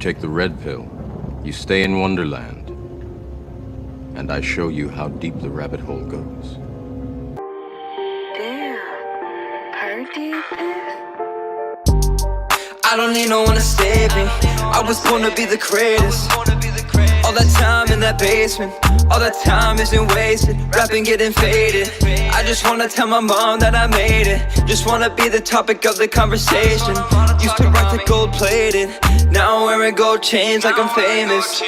take the red pill, you stay in Wonderland, and I show you how deep the rabbit hole goes. Damn, Purdy this? I don't need no one to save me. I was born to be the greatest. All that time in that basement, all that time isn't wasted. Rapping getting faded. I just wanna tell my mom that I made it. Just wanna be the topic of the conversation. Used to rock the gold plated. Now I'm wearing gold chains like I'm famous.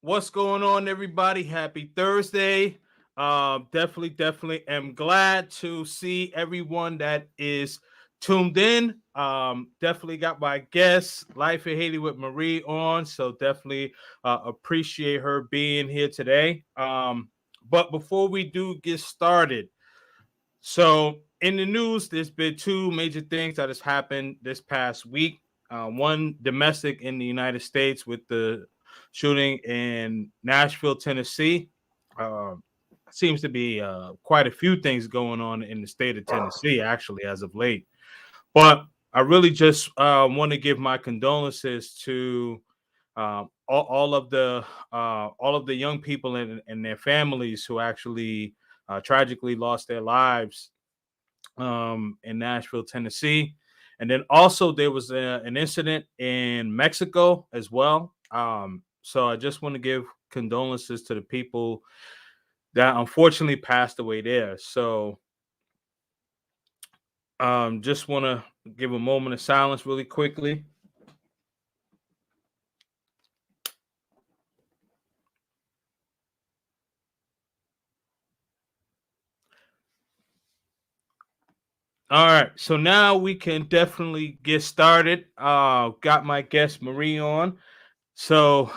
What's going on, everybody? Happy Thursday. Definitely am glad to see everyone that is tuned in. Definitely got my guest, Life in Haiti with Marie on. So definitely appreciate her being here today. But before we do get started, so in the news, there's been two major things that has happened this past week. One domestic in the United States with the shooting in Nashville, Tennessee. Uh, Seems to be quite a few things going on in the state of Tennessee, actually, as of late. But I really just want to give my condolences to all of the young people and their families who actually tragically lost their lives in Nashville, Tennessee. And then also there was an incident in Mexico as well. So I just want to give condolences to the people that unfortunately passed away there. So just want to give a moment of silence really quickly. All right, so now we can definitely get started. Got my guest Marie on. So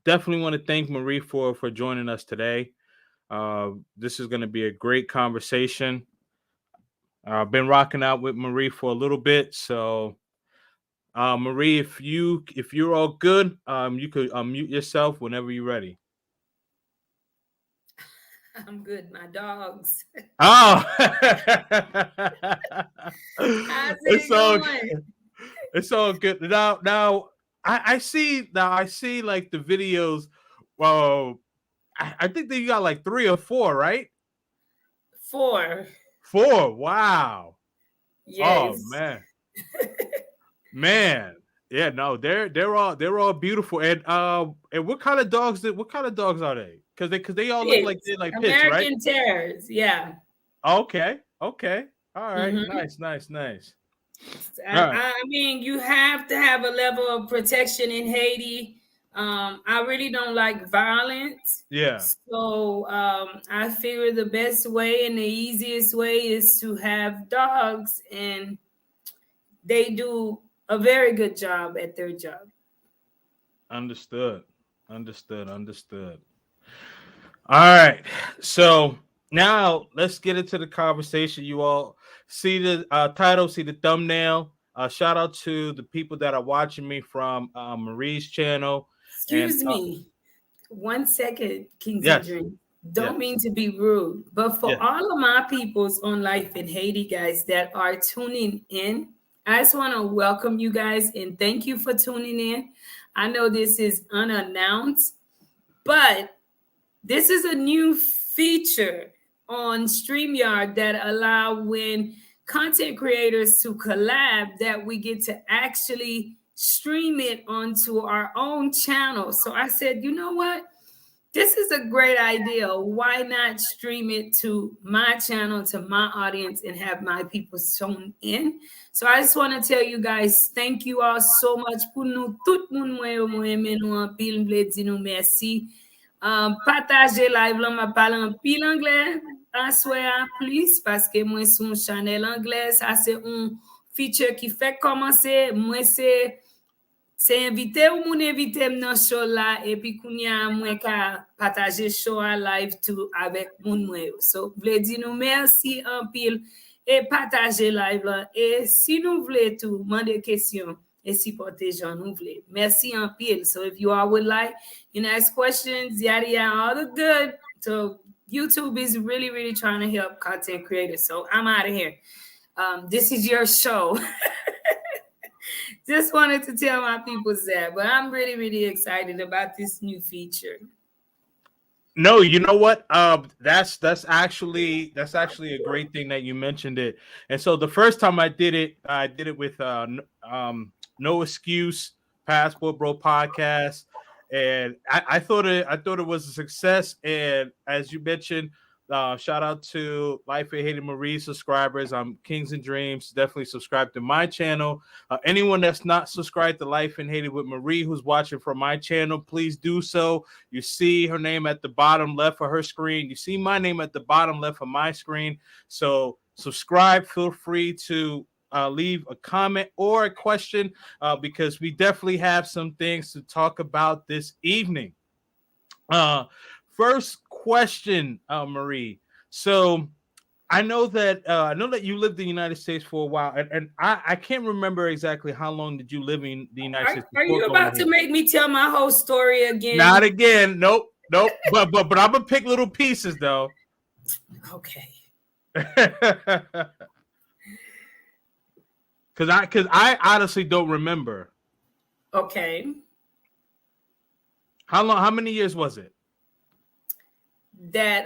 definitely want to thank Marie for joining us today. This is going to be a great conversation. I've been rocking out with Marie for a little bit, so Marie, if you're all good, you could unmute yourself whenever you're ready. I'm good. My dogs. Oh, How's it going? It's all good. Now I see like the videos. Well, I think that you got like 3 or 4, right? 4. 4. Wow. Yes. Oh man. Yeah, no, they're all beautiful. And what kind of dogs are they? Because they all look like they're like pits, right? American Terriers. Yeah. Okay. All right. Mm-hmm. Nice. I mean, you have to have a level of protection in Haiti. I really don't like violence. Yeah. So I figure the best way and the easiest way is to have dogs, and they do a very good job at their job. Understood. All right. So now let's get into the conversation. You all see the title, see the thumbnail. Shout out to the people that are watching me from Marie's channel. Excuse me. 1 second, Kings and Yes. Dream. Yes. Don't mean to be rude, but for Yeah. all of my peoples on Life in Haiti, guys, that are tuning in, I just want to welcome you guys and thank you for tuning in. I know this is unannounced, but this is a new feature on StreamYard that allow when content creators to collab that we get to actually stream it onto our own channel. So I said, you know what? This is a great idea. Why not stream it to my channel, to my audience, and have my people tune in? So I just want to tell you guys, thank you all so much. Pour nous, tout moun mwen nou an pil, m'ble di nou merci. Partager live là, m'a parlé en pile anglais. Assoya plus parce que moi son channel anglais, ça c'est un feature qui fait commencer. Moi c'est invité ou moun invité dans show là et puis kounya moi ka partager show à live tout avec moun moi. So vle di nou merci en pile et partager live là et si nous voulez tout demander question et supporter Jean nous voulez. Merci en pile. So if you all would like, ask questions, yada yada, all the good. So YouTube is really trying to help content creators. So I'm out of here. This is your show. Just wanted to tell my people that, but I'm really, really excited about this new feature. No, you know what? That's actually a great thing that you mentioned it. And so the first time I did it with No Excuse Passport Bro podcast, and I thought it was a success. And as you mentioned, shout out to Life of Haiti Marie subscribers. I'm Kings and Dreams. Definitely subscribe to my channel. Anyone that's not subscribed to Life in Haiti with Marie, who's watching from my channel, please do so. You see her name at the bottom left of her screen. You see my name at the bottom left of my screen. So subscribe. Feel free to leave a comment or a question because we definitely have some things to talk about this evening. First question, Marie. So I know that you lived in the United States for a while, and I can't remember exactly how long did you live in the United States Are before you going to about to Haiti. make me tell my whole story Not again? again. Nope. Nope. But I'm gonna pick little pieces though. Okay. Because I honestly don't remember Okay. how many years was it?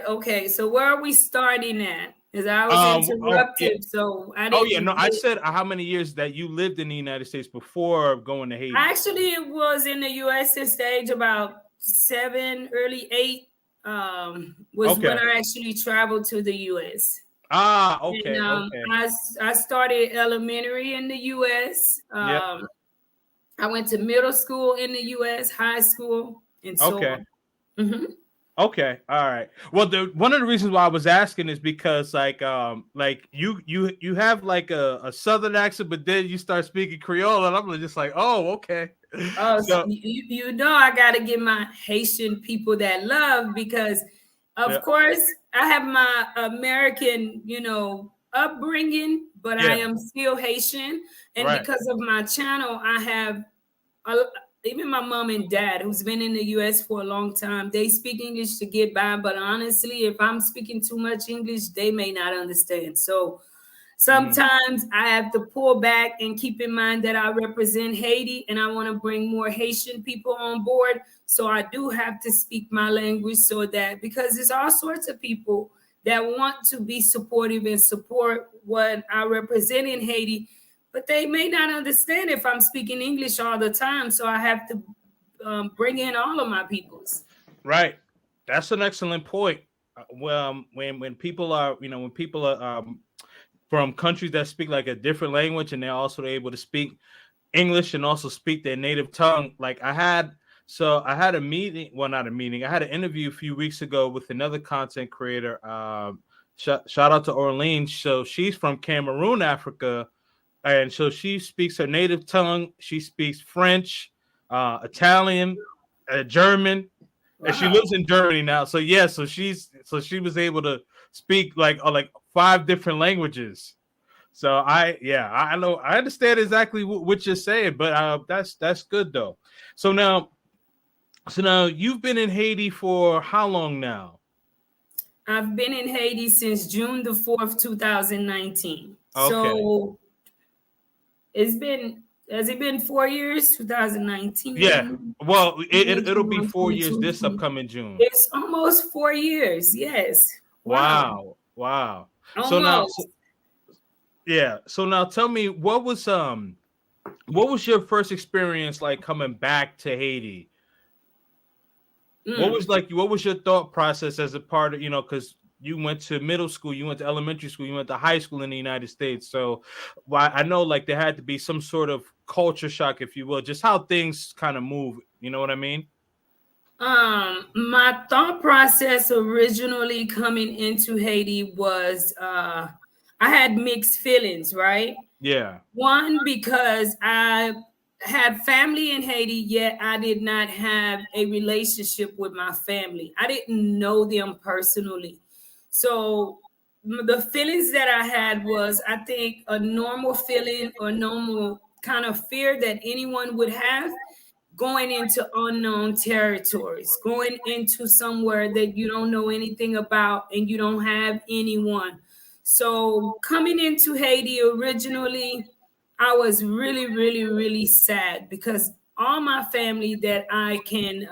Okay. So where are we starting at? Because I was Oh yeah. interrupted, so I Oh yeah. No, didn't I get. said how many years that you lived in the United States before going to Haiti. Actually, it was in the U.S. since the age about 7, early 8. Was when Okay. I actually traveled to the U.S. Ah. And Okay. Okay. I started elementary in the U.S. Yep. I went to middle school in the U.S., high school, and so Okay. on. Hmm. Okay, all right. Well, the one of the reasons why I was asking is because like you have like a southern accent, but then you start speaking Creole, and I'm just like, oh, okay. Oh, so So you know I got to give my Haitian people that love because, yeah, of course, I have my American, upbringing, but I yeah, am still Haitian, and right. because of my channel, I have a, even my mom and dad who's been in the US for a long time, they speak English to get by, but honestly, if I'm speaking too much English, they may not understand. So Mhm. sometimes I have to pull back and keep in mind that I represent Haiti and I want to bring more Haitian people on board. So I do have to speak my language so that because there's all sorts of people that want to be supportive and support what I represent in Haiti, but they may not understand if I'm speaking English all the time. So I have to bring in all of my peoples. Right. That's an excellent point. Well, when people are when people are from countries that speak like a different language and they're also able to speak English and also speak their native tongue. Like I had a meeting, well, not a meeting. I had an interview a few weeks ago with another content creator. Shout out to Orleans. So she's from Cameroon, Africa, and so she speaks her native tongue. She speaks French, Italian, German, and she Wow. lives in Germany now. So yeah, so she was able to speak like 5 different languages. So I know I understand exactly what you're saying, but that's good though. So now you've been in Haiti for how long now? I've been in Haiti since June the 4th, 2019. Okay, So has it been 4 years? yeah. 2019, Well, 20, it'll be 21, 4 years 22, this 20. upcoming June. It's almost 4 years. Yes. Wow. Wow, wow. So now, Almost. yeah. So now, tell me what was your first experience like coming back to Haiti? Mm. What was your thought process as a part of because you went to middle school, you went to elementary school, you went to high school in the United States. So why I know like there had to be some sort of culture shock, if you will, just how things kind of move. You know what I mean? My thought process originally coming into Haiti was I had mixed feelings, right? Yeah. One, because I had family in Haiti, yet I did not have a relationship with my family. I didn't know them personally. So the feelings that I had was, I think, a normal feeling or normal kind of fear that anyone would have going into unknown territories, going into somewhere that you don't know anything about and you don't have anyone. So coming into Haiti originally, I was really, really, really sad because all my family that I can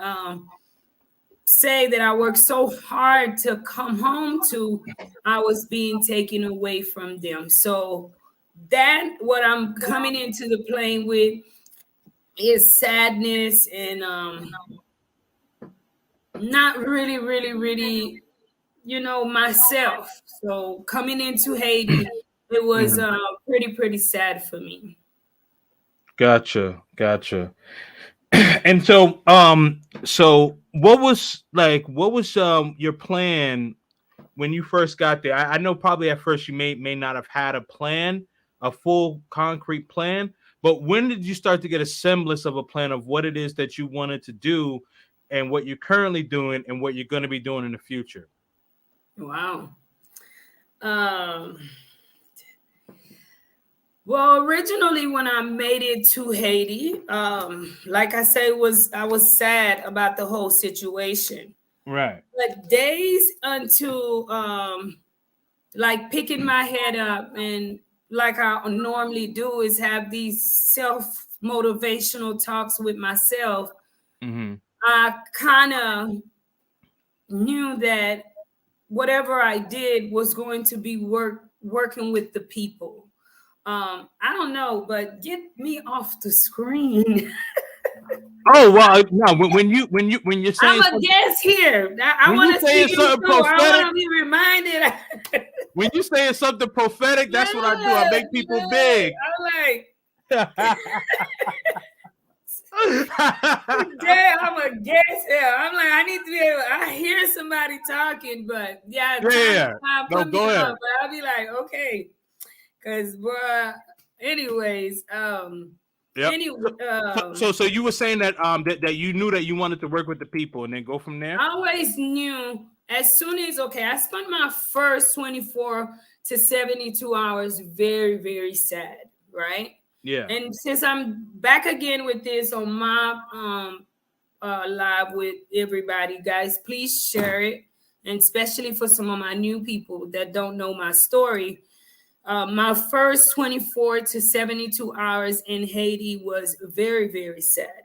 say that I worked so hard to come home to, I was being taken away from them. So that what I'm coming into the plane with is sadness and not really, really, really, myself. So coming into Haiti, it was Mhm. pretty, pretty sad for me. Gotcha, gotcha. And so what was your plan when you first got there? I know probably at first you may not have had a plan, a full concrete plan, but when did you start to get a semblance of a plan of what it is that you wanted to do and what you're currently doing and what you're going to be doing in the future? Wow. Um, well, originally when I made it to Haiti, like I say, I was sad about the whole situation. Right. But days until like picking my head up and like I normally do is have these self motivational talks with myself. Mm-hmm. I kind of knew that whatever I did was going to be working with the people. I don't know, but get me off the screen. Oh well, no. When you're saying I'm a something, guest here. I when you want to see saying you something too. I prophetic, want to be reminded. when you saying something prophetic, that's what I do. I Yes, make people yes. big. I'm like, today I'm a guest here. I'm like, I need to be able. I hear somebody talking, but yeah, time to Yeah. time No, put me go ahead. on. But I'll be like, okay, because anyways, Yep. anyway, So you were saying that you knew that you wanted to work with the people and then go from there. I always knew as soon as I spent my first 24 to 72 hours very, very sad, right? Yeah. And since I'm back again with this on my live with everybody, guys, please share it. And especially for some of my new people that don't know my story, my first 24 to 72 hours in Haiti was very, very sad.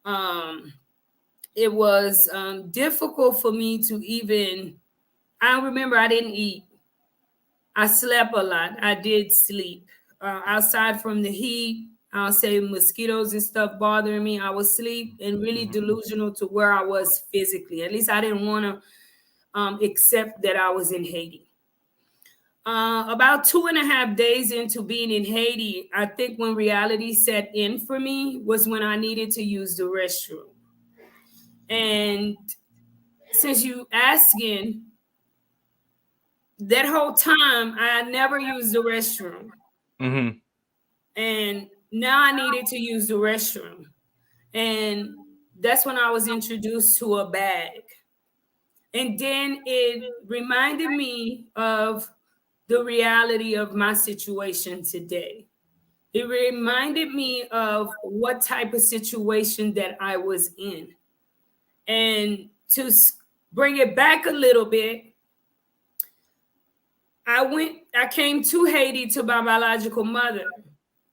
Um, it was difficult for me to even, I remember I didn't eat. I slept a lot. I did sleep. Outside from the heat, I'll say mosquitoes and stuff bothering me, I would sleep and really Hmm. delusional to where I was physically. At least I didn't want to accept that I was in Haiti. About 2.5 days into being in Haiti, I think when reality set in for me was when I needed to use the restroom. And since you asking, that whole time I never used the restroom. Hmm. And now I needed to use the restroom. And that's when I was introduced to a bag. And then it reminded me of the reality of my situation today. It reminded me of what type of situation that I was in. And to bring it back a little bit, I came to Haiti to my biological mother.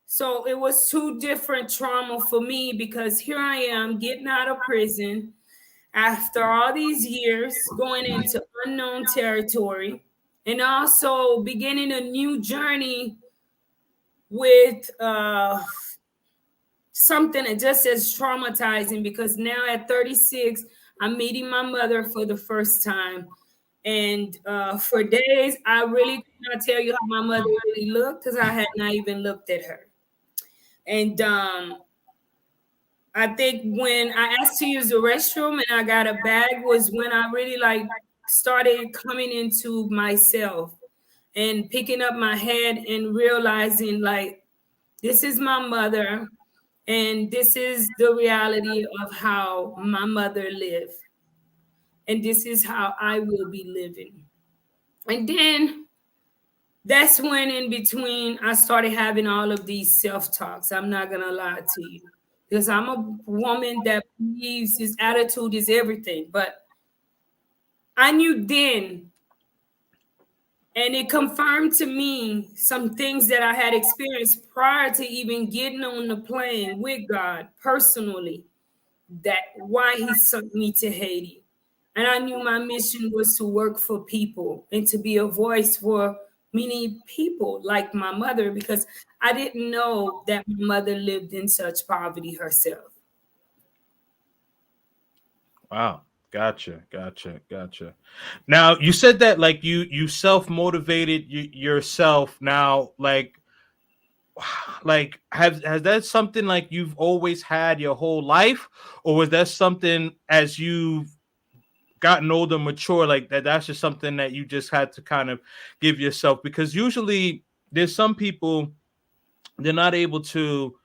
So it was two different trauma for me because here I am getting out of prison after all these years, going into unknown territory, and also beginning a new journey with something that just as traumatizing because now at 36, I'm meeting my mother for the first time. And for days, I really cannot tell you how my mother really looked because I had not even looked at her. And I think when I asked to use the restroom and I got a bag was when I really like started coming into myself and picking up my head and realizing like this is my mother and this is the reality of how my mother lived and this is how I will be living. And then that's when in between I started having all of these self-talks. I'm not gonna lie to you. Because I'm a woman that believes his attitude is everything. But I knew then And it confirmed to me some things that I had experienced prior to even getting on the plane with God personally, that why he sent me to Haiti. And I knew my mission was to work for people and to be a voice for many people like my mother, because I didn't know that my mother lived in such poverty herself. Wow. Gotcha. Now you said that like you self motivated yourself. Now like has that something like you've always had your whole life, or was that something as you've gotten older, mature, like that's just something that you just had to kind of give yourself? Because usually there's some people, they're not able to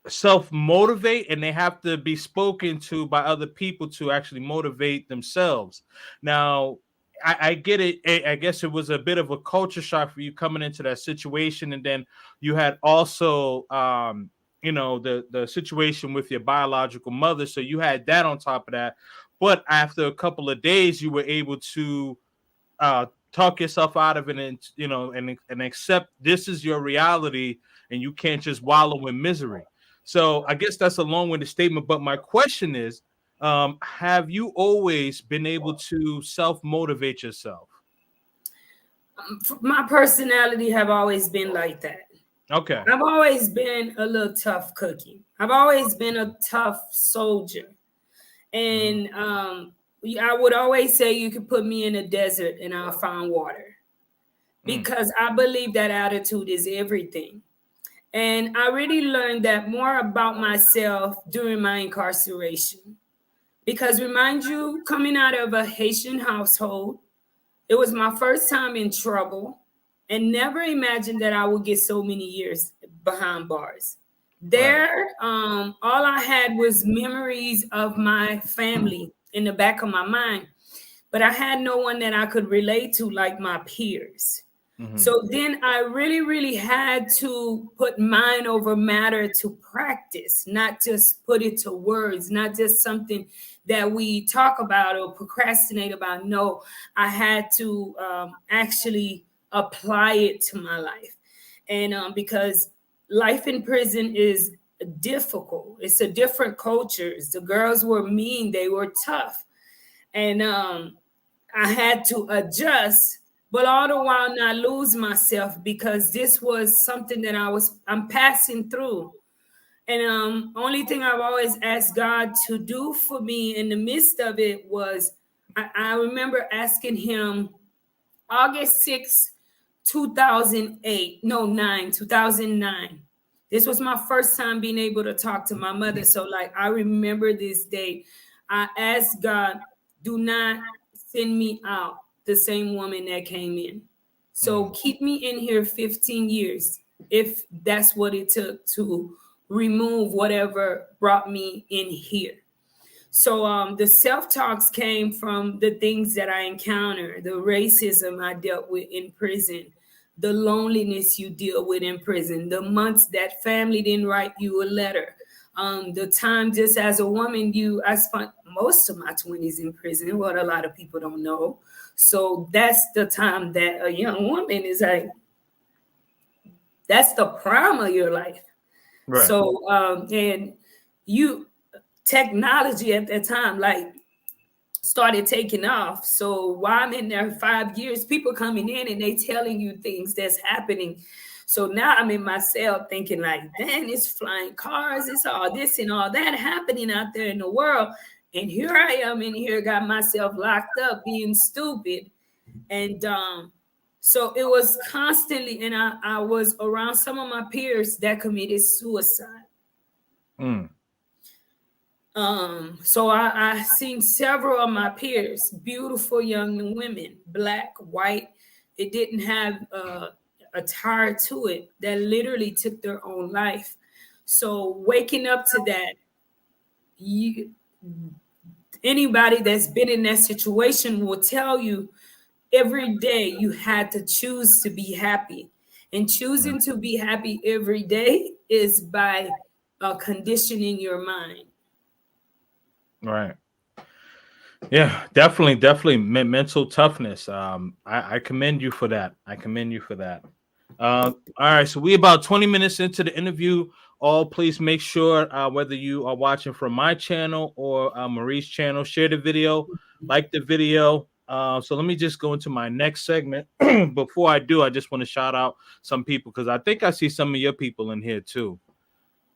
self motivate, and they have to be spoken to by other people to actually motivate themselves. Now, I get it. I guess it was a bit of a culture shock for you coming into that situation, and then you had also, the situation with your biological mother, so you had that on top of that. But after a couple of days, you were able to talk yourself out of it, and and accept this is your reality, and you can't just wallow in misery. So I guess that's a long-winded statement, but my question is, have you always been able to self-motivate yourself? My personality have always been like that. Okay. I've always been a little tough cookie. I've always been a tough soldier. Mhm. And I would always say you could put me in a desert and I'll find water, Mm. because I believe that attitude is everything. And I really learned that more about myself during my incarceration. Because remind you, coming out of a Haitian household, it was my first time in trouble, and never imagined that I would get so many years behind bars. Right. There, all I had was memories of my family in the back of my mind, but I had no one that I could relate to like my peers. Hmm. So then I really, really had to put mind over matter to practice, not just put it to words, not just something that we talk about or procrastinate about. No, I had to actually apply it to my life. And because life in prison is difficult, it's a different culture. The girls were mean, they were tough. And I had to adjust, but all the while not lose myself, because this was something that I'm passing through. And only thing I've always asked God to do for me in the midst of it was, I remember asking him August 2008, no, 2009. This was my first time being able to talk to my mother. So, like, I remember this day. I asked God, do not send me out the same woman that came in. So, Mm. keep me in here 15 years, if that's what it took to remove whatever brought me in here. So the self-talks came from the things that I encountered, the racism I dealt with in prison, the loneliness you deal with in prison, the months that family didn't write you a letter, the time just as a woman, I spent most of my 20s in prison, what a lot of people don't know. So that's the time that a young woman is like, that's the prime of your life. Right. So and you technology at that time, like, started taking off. So while I'm in there 5 years, people coming in and they telling you things that's happening. So now I'm in my cell thinking like, damn, it's flying cars, it's all this and all that happening out there in the world. And here I am in here, got myself locked up being stupid. And so it was constantly, and I was around some of my peers that committed suicide. Mm. So I seen several of my peers, beautiful young women, black, white. It didn't have a tie to it, that literally took their own life. So waking up to that, you anybody that's been in that situation will tell you every day you had to choose to be happy. And Mm. choosing to be happy every day is by conditioning your mind. Right. Yeah, definitely mental toughness. I commend you for that. I commend you for that. All right, so we about 20 minutes into the interview. All please make sure whether you are watching from my channel or Marie's channel, share the video, like the video. So let me just go into my next segment. Before I do, I just want to shout out some people because I think I see some of your people in here too.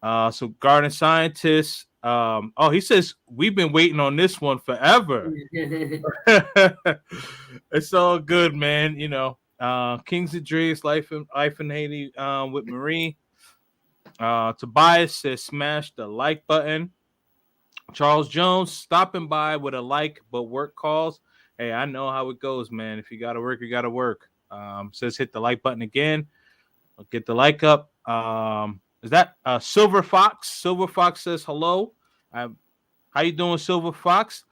So garden scientist. Oh, he says we've been waiting on this one forever. It's all good, man. You know, Kings of Dreams, life in Haiti with Marie. Tobias says smash the like button. Charles Jones stopping by with a like, but work calls. Hey, I know how it goes, man. If you gotta work, you gotta work. Says hit the like button again. I'll get the like up. Is that Silver Fox? Silver Fox says hello. How you doing, Silver Fox?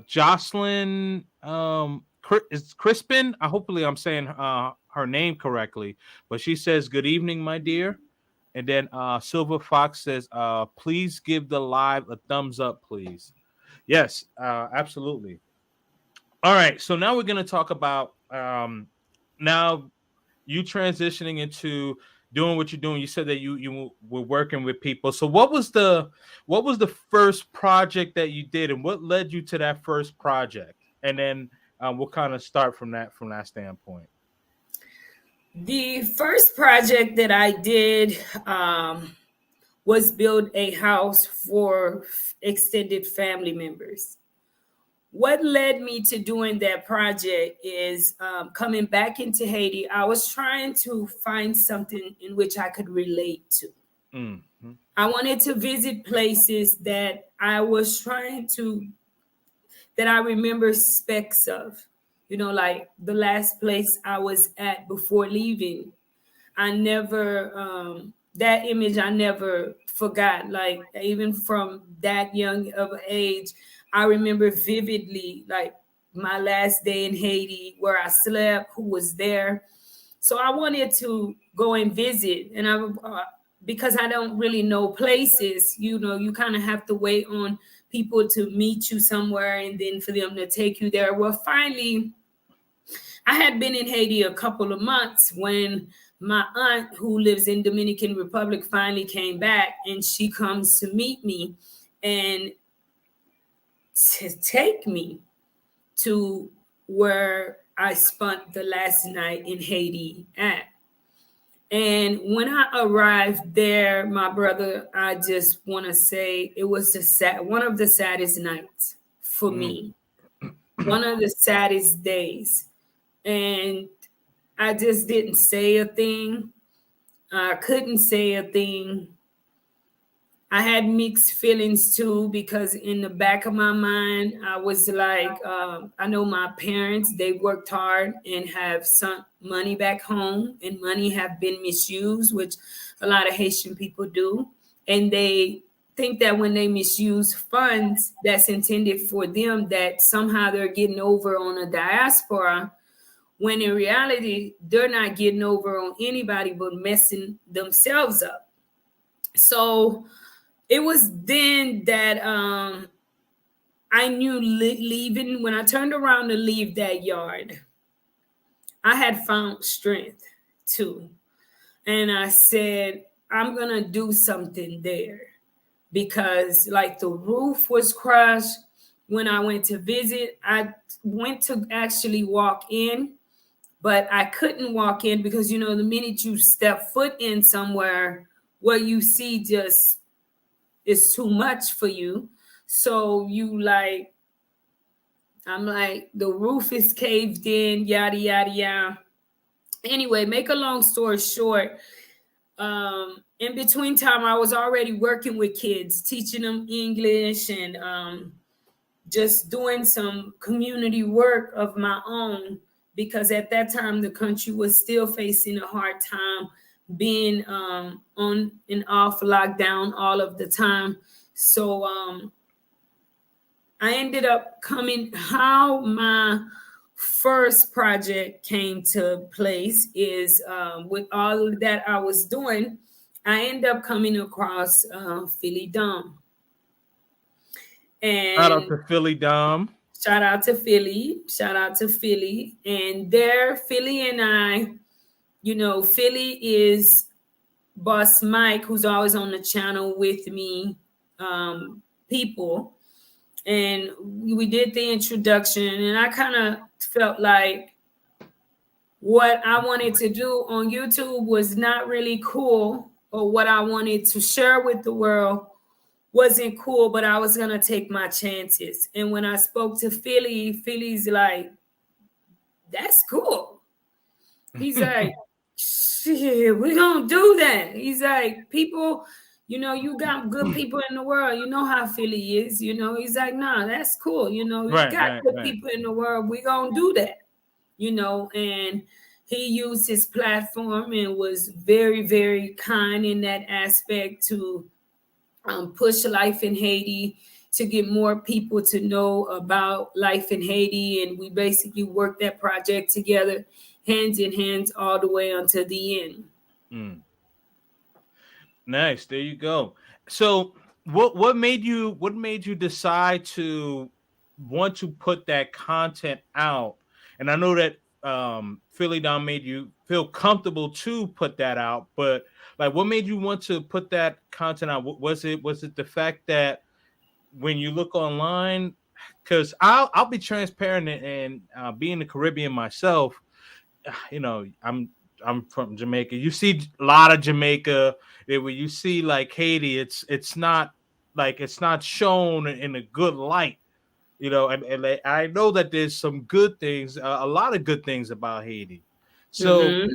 Jocelyn is Crispin. Hopefully I'm saying her name correctly, but she says good evening, my dear. And then Silver Fox says, please give the live a thumbs up, please. Yes, absolutely. All right, so now we're gonna talk about now you transitioning into doing what you're doing. You said that you were working with people. So what was the first project that you did, and what led you to that first project? And then we'll kind of start from that standpoint. The first project that I did was build a house for extended family members. What led me to doing that project is coming back into Haiti. I was trying to find something in which I could relate to. Mm-hmm. I wanted to visit places that that I remember specks of. You know, like the last place I was at before leaving. I never, that image I never forgot. Like, even from that young of an age, I remember vividly, like, my last day in Haiti, where I slept, who was there. So I wanted to go and visit. And because I don't really know places, you know, you kind of have to wait on people to meet you somewhere and then for them to take you there. Well, finally, I had been in Haiti a couple of months when my aunt, who lives in Dominican Republic, finally came back, and she comes to meet me and to take me to where I spent the last night in Haiti at. And when I arrived there, my brother, I just want to say it was one of the saddest nights for me, one of the saddest days. And I just didn't say a thing. I couldn't say a thing. I had mixed feelings too, because in the back of my mind, I was like, I know my parents, they worked hard and have sent money back home, and money have been misused, which a lot of Haitian people do. And they think that when they misuse funds that's intended for them, that somehow they're getting over on a diaspora, when in reality, they're not getting over on anybody but messing themselves up. So it was then that I knew leaving, when I turned around to leave that yard, I had found strength too. And I said, I'm going to do something there, because like the roof was crushed. When I went to visit, I went to actually walk in, but I couldn't walk in because, you know, the minute you step foot in somewhere, what you see just is too much for you. So I'm like, the roof is caved in, yada, yada, yada. Anyway, make a long story short, in between time, I was already working with kids, teaching them English and just doing some community work of my own, because at that time the country was still facing a hard time, being on and off lockdown all of the time. So I ended up how my first project came to place is, with all that I was doing, I ended up coming across Philly Dom. Shout out And to Philly Dom. Shout out to Philly. Shout out to Philly. And there, Philly and I, Philly is Boss Mike, who's always on the channel with me, people. And we did the introduction, and I kind of felt like what I wanted to do on YouTube was not really cool, or what I wanted to share with the world wasn't cool, but I was gonna take my chances. And when I spoke to Philly, Philly's like, "That's cool." He's like, "Shit, we gonna do that." He's like, "People, you got good people in the world. You know how Philly is. He's like, nah, that's cool. You got good people in the world. We gonna do that. And he used his platform and was very, very kind in that aspect to push life in Haiti, to get more people to know about life in Haiti. And we basically worked that project together, hands in hands, all the way until the end. Mm. Nice. There you go. So what made you decide to want to put that content out? And I know that Philly Don made you feel comfortable to put that out, but like, what made you want to put that content out? Was it the fact that when you look online, because I'll be transparent, and being in the Caribbean myself, I'm from Jamaica. You see a lot of Jamaica. When you see like Haiti, it's not shown in a good light, and I know that there's some good things, a lot of good things about Haiti. So,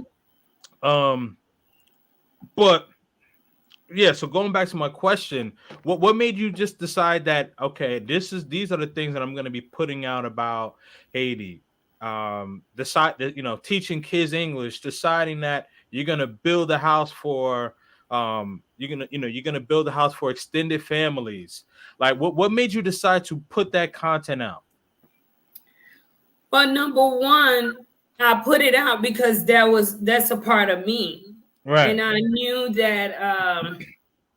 but yeah, so going back to my question, what made you just decide that, okay, these are the things that I'm going to be putting out about Haiti? Decide that, teaching kids English, deciding that you're going to build a house for you're going to build a house for extended families. Like, what made you decide to put that content out? Well, number one, I put it out because that's a part of me. Right. And I knew that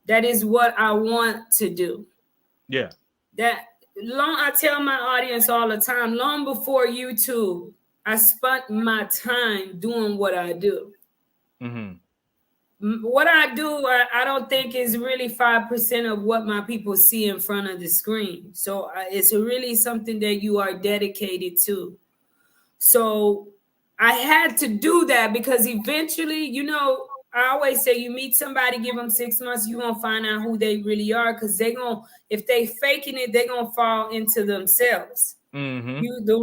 that is what I want to do. Yeah. I tell my audience all the time, long before YouTube, I spent my time doing what I do. Mm-hmm. What I do, I don't think is really 5% of what my people see in front of the screen. So it's really something that you are dedicated to. So I had to do that because eventually, I always say, you meet somebody, give them 6 months, you're going to find out who they really are, because if they faking it, they're going to fall into themselves. Mm-hmm. The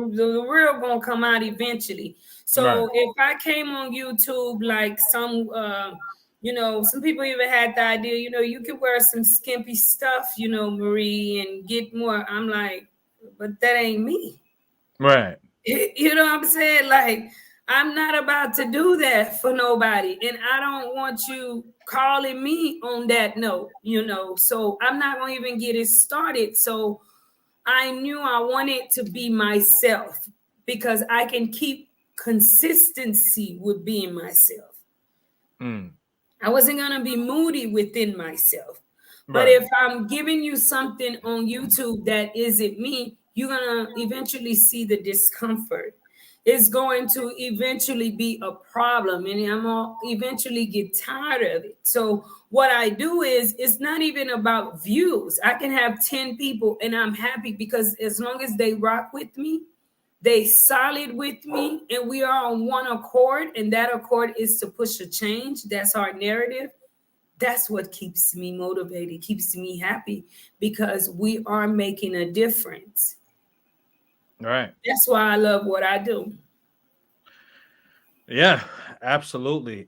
real going to come out eventually. So right. If I came on YouTube, like some people even had the idea, you could wear some skimpy stuff, Marie, and get more. I'm like, but that ain't me. Right. You know what I'm saying? Like, I'm not about to do that for nobody. And I don't want you calling me on that note, so I'm not going to even get it started. So I knew I wanted to be myself, because I can keep consistency with being myself. I wasn't going to be moody within myself. Right. But if I'm giving you something on YouTube that isn't me, you're going to eventually see the discomfort. It's going to eventually be a problem, and I'm going to eventually get tired of it. So what I do is, it's not even about views. I can have 10 people and I'm happy, because as long as they rock with me, they solid with me, and we are on one accord, and that accord is to push a change. That's our narrative. That's what keeps me motivated, keeps me happy, because we are making a difference. Right. That's why I love what I do. Yeah, absolutely.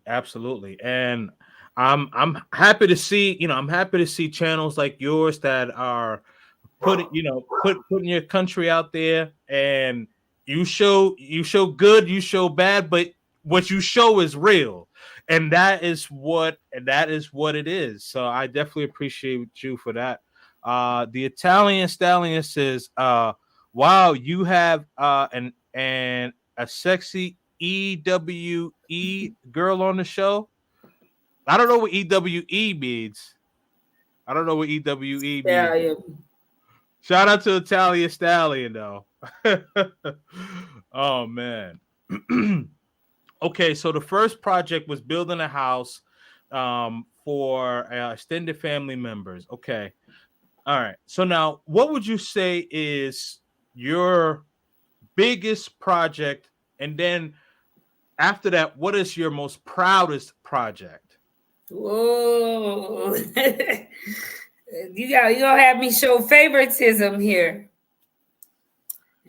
And I'm happy to see, I'm happy to see channels like yours that are putting your country out there, and you show good, you show bad, but what you show is real. And that is what it is. So I definitely appreciate you for that. The Italian Stallion says, wow, you have a sexy EWE girl on the show. I don't know what EWE means. Yeah. Shout out to Italian Stallion though. Oh man. Okay, so the first project was building a house for extended family members. Okay. All right. So now, what would you say is your biggest project? And then after that, what is your most proudest project? Whoa. You gonna have me show favoritism here.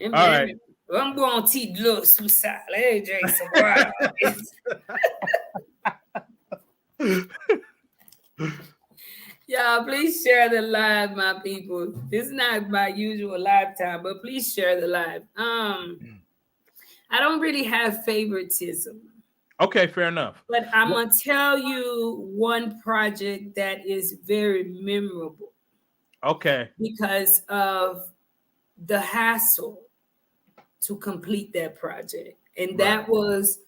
All right. I'm going to teach look suicide. Hey, Jason. Wow. Y'all, please share the live, my people. This is not my usual live time, but please share the live. I don't really have favoritism. Okay, fair enough. But I'm gonna tell you one project that is very memorable. Okay. Because of the hassle to complete that project. And that was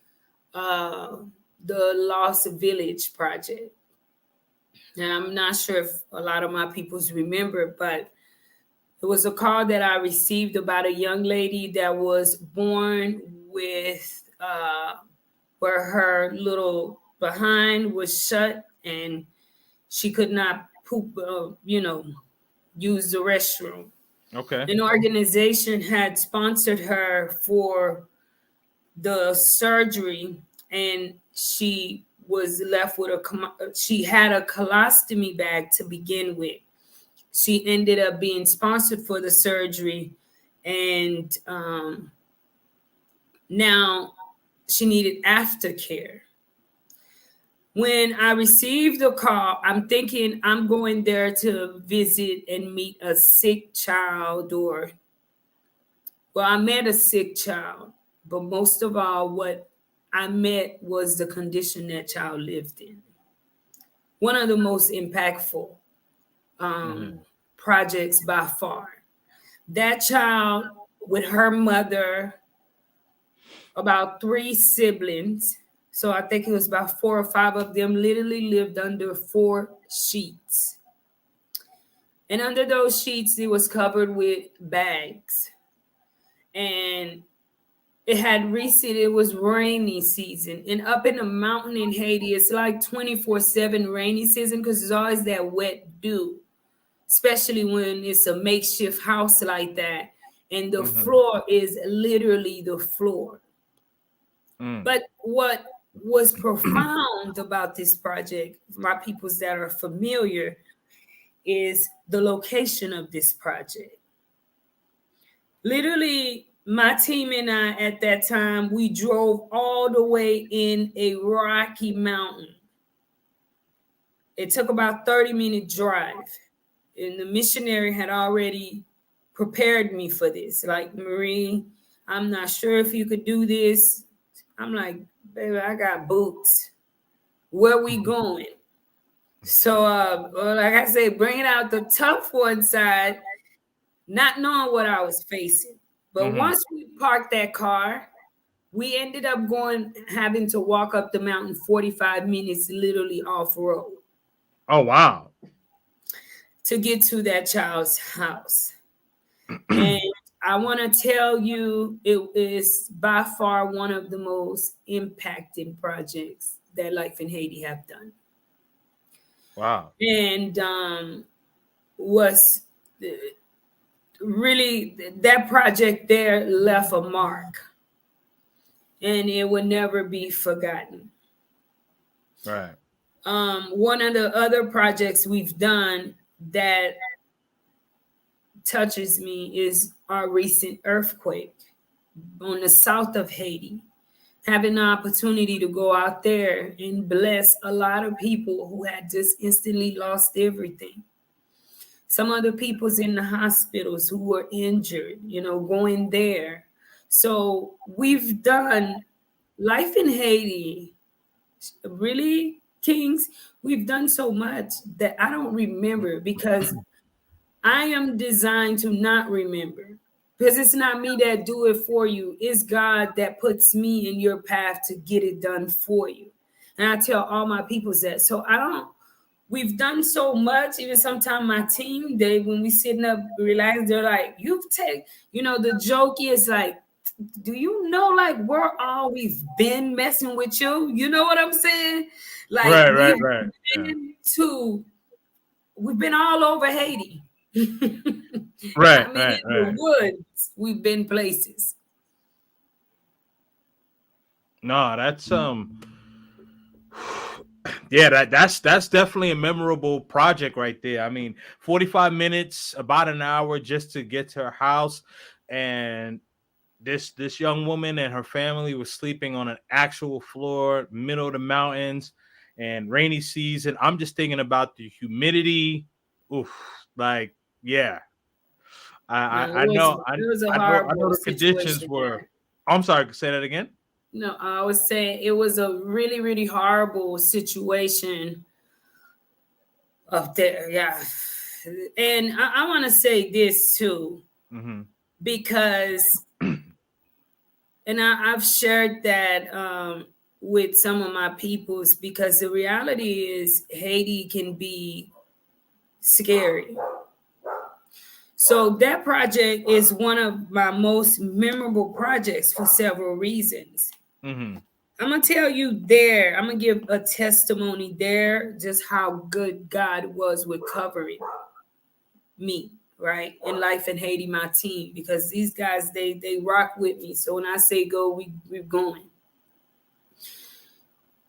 the Lost Village project. And I'm not sure if a lot of my peoples remember, but it was a call that I received about a young lady that was born with where her little behind was shut and she could not poop, use the restroom. Okay. An organization had sponsored her for the surgery, and she was left with she had a colostomy bag to begin with. She ended up being sponsored for the surgery, and now she needed aftercare. When I received the call, I'm thinking I'm going there to visit and meet a sick child, I met a sick child, but most of all, what I met was the condition that child lived in. One of the most impactful projects by far. That child with her mother, about 3 siblings, so I think it was about 4 or 5 of them, literally lived under 4 sheets. And under those sheets, it was covered with bags. And it was rainy season. And up in the mountain in Haiti, it's like 24/7 rainy season because there's always that wet dew, especially when it's a makeshift house like that. And the floor is literally the floor. But what was profound about this project, for my peoples that are familiar, is the location of this project. Literally, my team and I at that time, we drove all the way in a rocky mountain. It took about 30-minute drive. And the missionary had already prepared me for this. Like, Marie, I'm not sure if you could do this. I'm like, baby, I got boots. Where we going? So, like I said, bringing out the tough one side, not knowing what I was facing. But once we parked that car, we ended up having to walk up the mountain 45 minutes, literally off road. Oh, wow. To get to that child's house. And I want to tell you, it is by far one of the most impacting projects that Life in Haiti have done. Wow. And was really, that project there left a mark. And it will never be forgotten. Right. One of the other projects we've done that touches me is our recent earthquake on the south of Haiti. Having the opportunity to go out there and bless a lot of people who had just instantly lost everything. Some other people's in the hospitals who were injured, going there. So we've done Life in Haiti, really, Kings, we've done so much that I don't remember because I am designed to not remember. Because it's not me that do it for you. It's God that puts me in your path to get it done for you. And I tell all my peoples that. So I don't we've done so much. Even sometimes my team, they when we sitting up relaxed, they're like, "You've take," the joke is like, "Do you know like where all we've been messing with you?" You know what I'm saying? Like Right, right, we've right. Yeah. been to, we've been all over Haiti. Right, I mean, right, in the right. woods, we've been places. No, that's yeah, that's definitely a memorable project right there. I mean, 45 minutes, about an hour just to get to her house, and this young woman and her family was sleeping on an actual floor, middle of the mountains, and rainy season. I'm just thinking about the humidity. Oof, like yeah, No, it I was know it was a I know horrible the conditions situation were. there. I'm sorry, say that again. No, I was saying it was a really, really horrible situation up there. Yeah. And I want to say this too, Mm-hmm. because, and I've shared that with some of my peoples, because the reality is Haiti can be scary. So that project is one of my most memorable projects for several reasons. Mm-hmm. I'm gonna tell you there, I'm gonna give a testimony there, just how good God was with covering me, right? In life in Haiti, my team, because these guys they rock with me. So when I say go, we're going.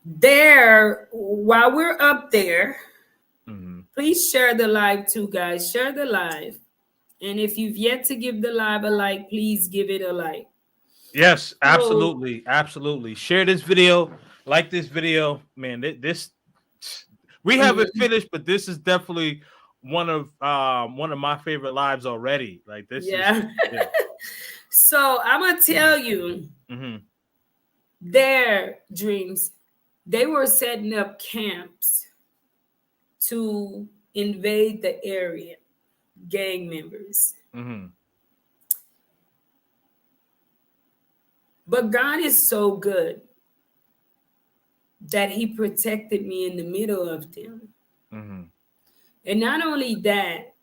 There, while we're up there, Mm-hmm. please share the live too, guys. Share the live. And if you've yet to give the live a like, please give it a like. Yes, So absolutely, absolutely. Share this video, like this video, man. This we haven't mhm, finished, but this is definitely one of my favorite lives already. Like this is yeah. yeah. So I'm gonna tell you Mm-hmm. their dreams. They were setting up camps to invade the area, gang members. Mm-hmm. But God is so good that He protected me in the middle of them. Mm-hmm. And not only that,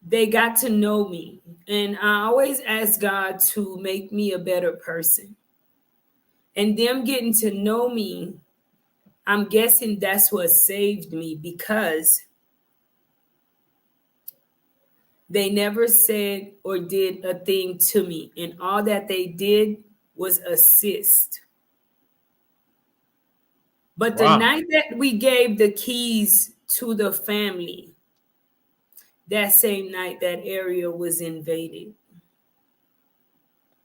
they got to know me. And I always ask God to make me a better person. And them getting to know me, I'm guessing that's what saved me, because they never said or did a thing to me. And all that they did was assist. But the Wow. night that we gave the keys to the family, that same night that area was invaded.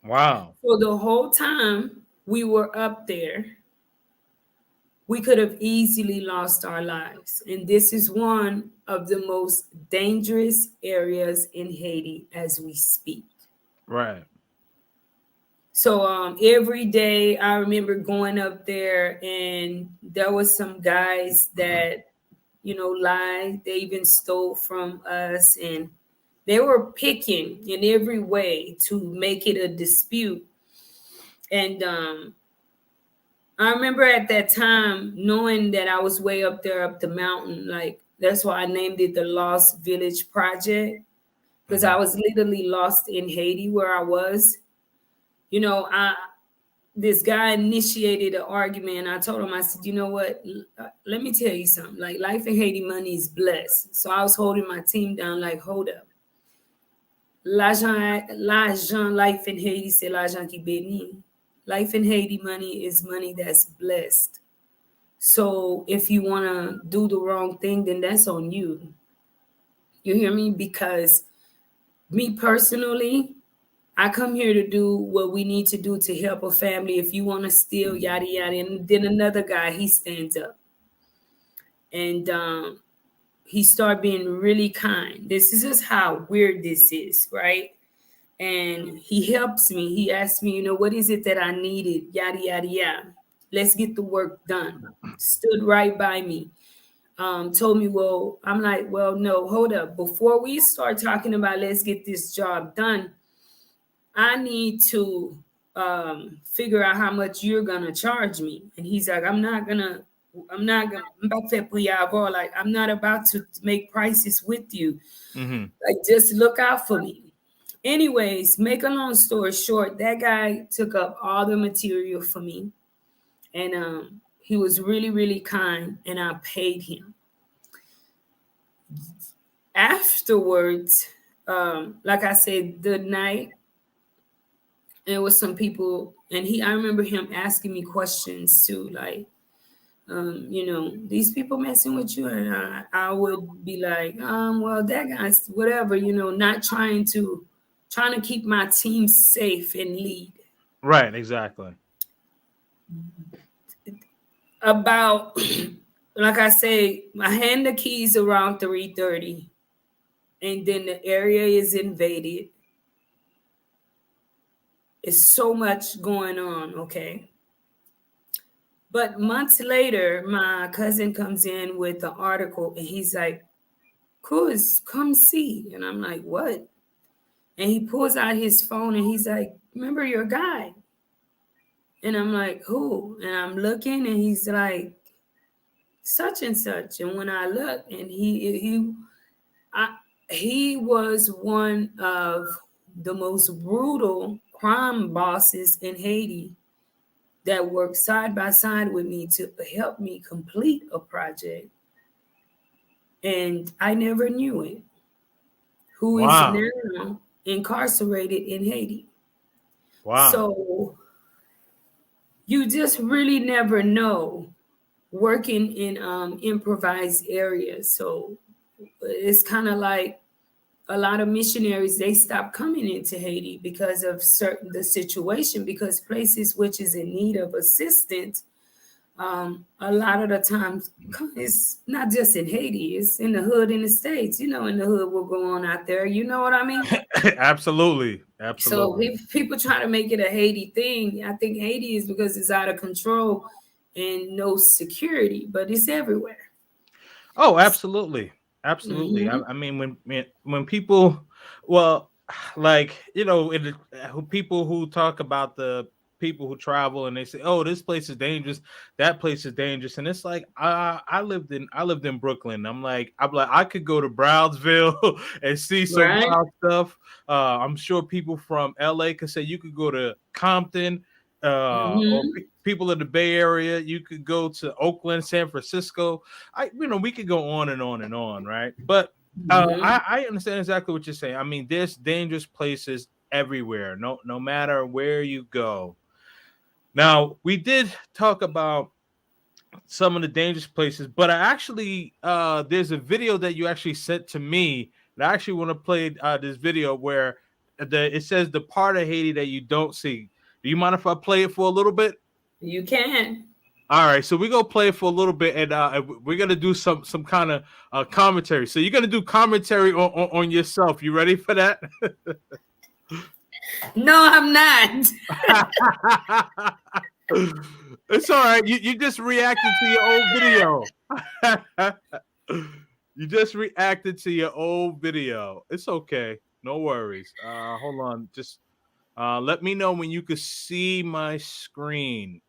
Wow. So the whole time we were up there, we could have easily lost our lives. And this is one of the most dangerous areas in Haiti as we speak. Right. So every day I remember going up there, and there was some guys that, lied. They even stole from us, and they were picking in every way to make it a dispute. And I remember at that time knowing that I was way up there up the mountain. Like that's why I named it the Lost Village Project, because Mm-hmm. I was literally lost in Haiti where I was. I this guy initiated an argument. And I told him, I said, you know what? Let me tell you something. Like life in Haiti, money is blessed. So I was holding my team down, like, hold up. L'argent, life in Haiti, c'est l'argent qui bénit. Life in Haiti, money is money that's blessed. So if you want to do the wrong thing, then that's on you. You hear me? Because me personally, I come here to do what we need to do to help a family. If you want to steal, yada yada, and then another guy, he stands up and he start being really kind. This is just how weird this is, right? And he helps me. He asks me, what is it that I needed? Yada yada yada. Let's get the work done. Stood right by me. Told me, well, I'm like, well, no, hold up. Before we start talking about let's get this job done, I need to figure out how much you're gonna charge me. And he's like, I'm not gonna I'm not gonna like I'm not about to make prices with you. Mm-hmm. Like just look out for me. Anyways, make a long story short, that guy took up all the material for me, and he was really, really kind, and I paid him. Afterwards, like I said, the night there was some people, and I remember him asking me questions too, like, these people messing with you, and I would be like, well, that guy's whatever, not trying to keep my team safe and lead. Right, exactly. About like I say, I hand the keys around 3:30, and then the area is invaded. It's so much going on, okay? But months later, my cousin comes in with the article, and he's like, Cruz, come see. And I'm like, what? And he pulls out his phone and he's like, remember your guy? And I'm like, who? And I'm looking and he's like, such and such. And when I look, and he was one of the most brutal crime bosses in Haiti that worked side by side with me to help me complete a project. And I never knew it. Who is Wow. now incarcerated in Haiti. Wow. So you just really never know working in improvised areas. So it's kind of like a lot of missionaries, they stopped coming into Haiti because of the situation, because places which is in need of assistance, a lot of the times it's not just in Haiti, it's in the hood in the States, in the hood will go on out there, you know what I mean? Absolutely. So Absolutely. people try to make it a Haiti thing. I think Haiti is because it's out of control and no security, but it's everywhere. Oh, absolutely. Absolutely. I, Hmm. I mean, when people, well, like, who people who talk about the people who travel and they say, "Oh, this place is dangerous, that place is dangerous," and it's like, I lived in Brooklyn. I'm like, I could go to Brownsville and see some Right? wild stuff. I'm sure people from LA could say you could go to Compton, or Hmm. people in the Bay Area. You could go to Oakland, San Francisco. We could go on and on and on, right? But Hmm. I understand exactly what you're saying. I mean, there's dangerous places everywhere, no matter where you go. Now, we did talk about some of the dangerous places, but I actually there's a video that you actually sent to me, and I actually want to play this video where it says the part of Haiti that you don't see. Do you mind if I play it for a little bit? You can. All right, so we go play it for a little bit, and we're gonna do some kind of commentary. So you're gonna do commentary on yourself. You ready for that? No, I'm not. It's all right. You just reacted to your old video. You just reacted to your old video. It's okay. No worries. Hold on. Just let me know when you can see my screen.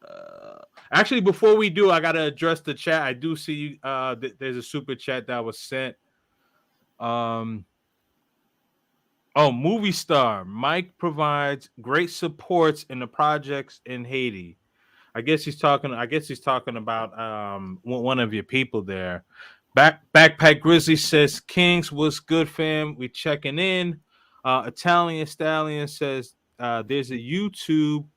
Uh, Actually, before we do, I gotta address the chat. I do see there's a super chat that was sent. Um, oh, movie star Mike provides great supports in the projects in Haiti. I guess he's talking. I guess he's talking about one of your people there. Backpack Grizzly says Kings was good, fam. We checking in. Italian Stallion says there's a YouTube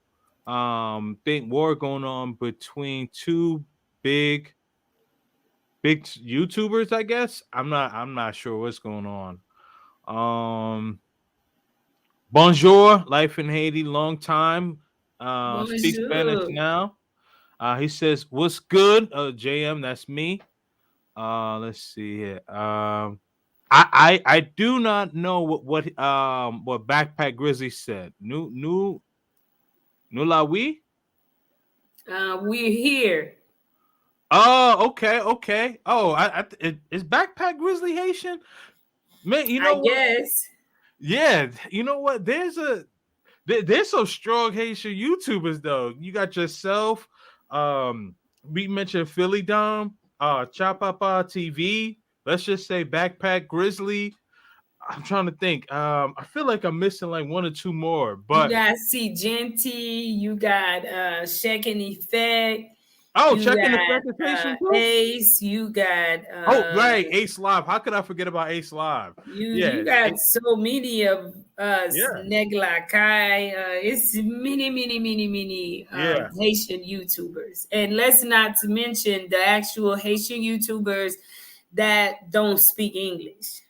think war going on between two big YouTubers, I guess. I'm not sure what's going on. Bonjour, life in Haiti, long time. Speak Spanish Bonjour. now. He says, "What's good?" JM, that's me. Let's see here. I do not know what Backpack Grizzly said. New la oui. We're here. Oh, okay, okay. Oh, is Backpack Grizzly Haitian? Man, you I know what? guess. Yeah, you know what? There's some strong Haitian YouTubers though. You got yourself. we mentioned Philly Dom, Chapapa TV. Let's just say Backpack Grizzly. I'm trying to think. I feel like I'm missing like one or two more, You but got C Genty, you got Shake and Effect, oh, you checking the got presentation too. Ace, you got Oh, right, Ace Live. How could I forget about Ace Live? Yeah, you got so many of yeah, Negla Kai. It's many yeah. Haitian YouTubers, and let's not to mention the actual Haitian YouTubers that don't speak English.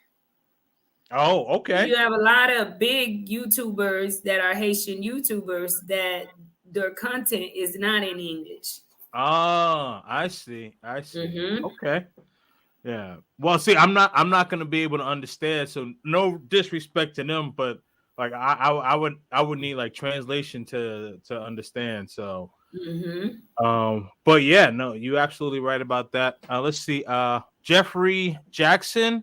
Oh, okay. You have a lot of big YouTubers that are Haitian YouTubers that their content is not in English. Ah, I see. I see. Mm-hmm. Okay. Yeah. Well, see, I'm not gonna be able to understand. So no disrespect to them, but like I would need like translation to understand. So Mm-hmm. but yeah, no, you absolutely right about that. Let's see. Jeffrey Jackson.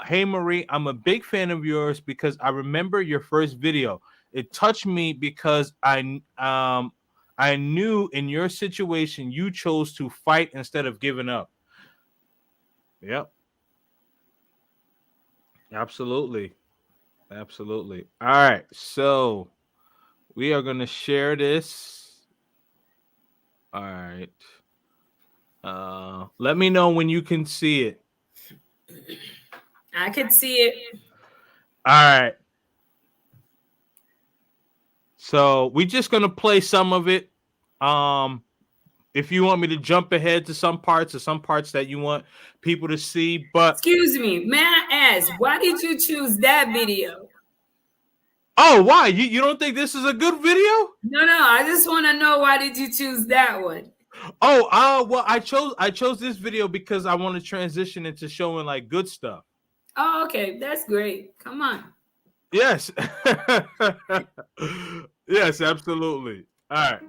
Hey Marie, I'm a big fan of yours because I remember your first video. It touched me because I knew in your situation you chose to fight instead of giving up. Yep, absolutely. Absolutely. All right. So we are gonna share this. All right. Let me know when you can see it. I could see it. All right. So we're just gonna play some of it. Um, if you want me to jump ahead to some parts or some parts that you want people to see, but Excuse me, may I ask, why did you choose that video? oh, why? You don't think this is a good video? No, I just want to know why did you choose that one? Oh, well, I chose this video because I want to transition into showing like good stuff. Oh, okay, that's great. Come on. Yes. Yes, absolutely. All right.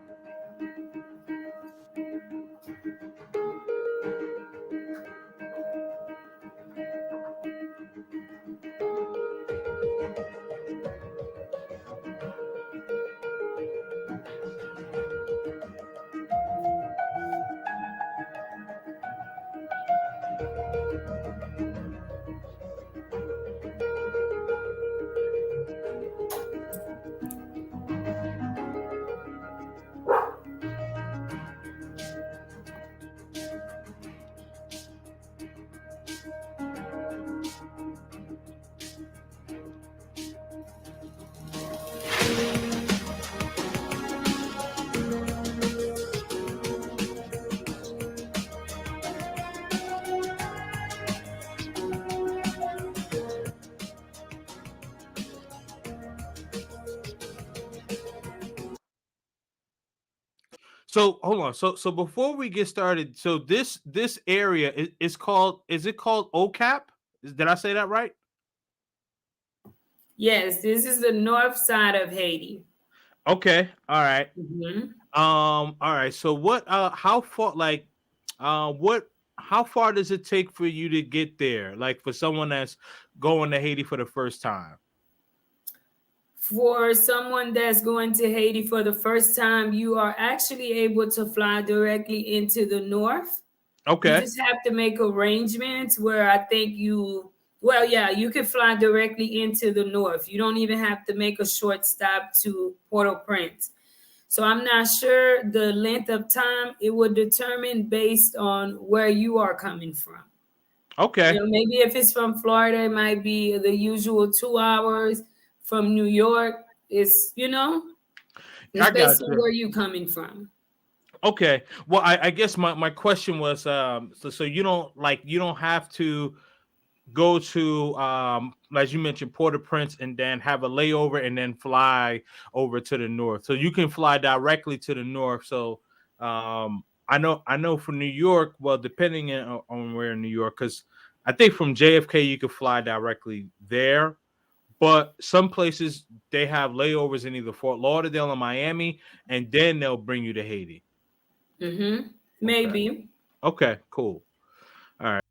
So hold on. So before we get started, so this area is called, is it called OCAP? Did I say that right? Yes, this is the north side of Haiti. Okay. All right. Mm-hmm. All right. So what how far like what how far does it take for you to get there? Like for someone that's going to Haiti for the first time? For someone that's going to Haiti for the first time, you are actually able to fly directly into the north. You Okay. just have to make arrangements where I think well, yeah, you can fly directly into the north. You don't even have to make a short stop to Port-au-Prince. So I'm not sure the length of time. It would determine based on where you are coming from. Okay. Maybe if it's from Florida, it might be the usual 2 hours. From New York, it's I got based on you. where you coming from. Okay. Well, I guess my question was so you don't have to go to as you mentioned Port-au-Prince and then have a layover and then fly over to the north. So you can fly directly to the north. So I know for New York, well, depending on where in New York, because I think from JFK you can fly directly there. But some places they have layovers in either Fort Lauderdale or Miami, and then they'll bring you to Haiti. Mm-hmm. Okay. Maybe. Okay, cool. All right.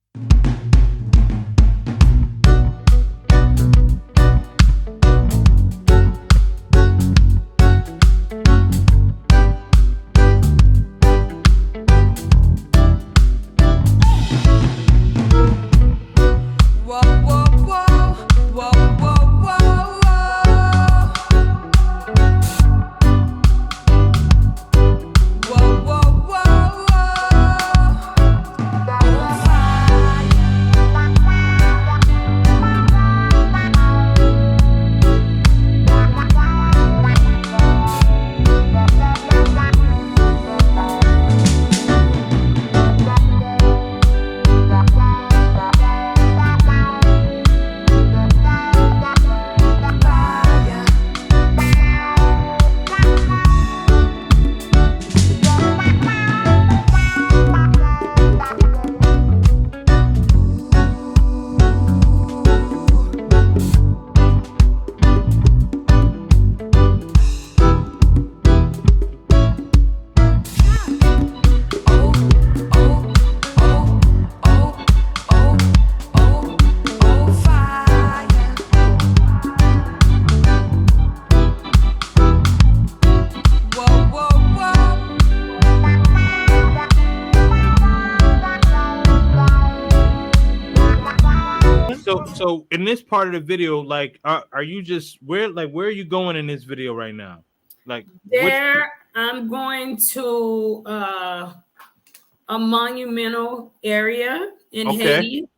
so in this part of the video, like, are you just where are you going in this video right now? Like, which? There, I'm going to a monumental area in Okay, Haiti.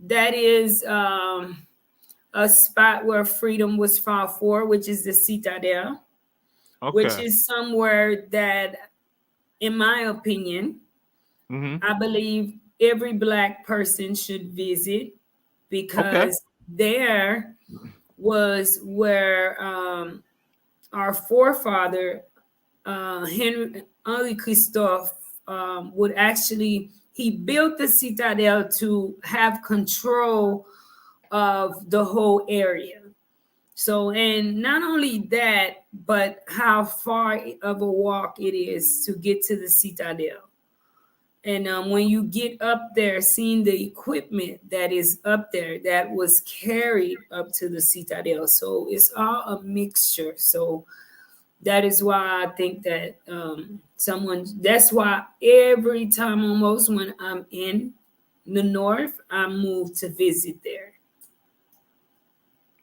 That is a spot where freedom was fought for, which is the Citadel, which okay, is somewhere that, in my opinion, mm-hmm. I believe every Black person should visit Okay, because there was where our forefather, Henri Christophe, would actually, he built the Citadel to have control of the whole area. So, and not only that, but how far of a walk it is to get to the Citadel. And when you get up there, seeing the equipment that is up there that was carried up to the Citadel. So it's all a mixture. So that is why I think that that's why every time almost when I'm in the North, I move to visit there.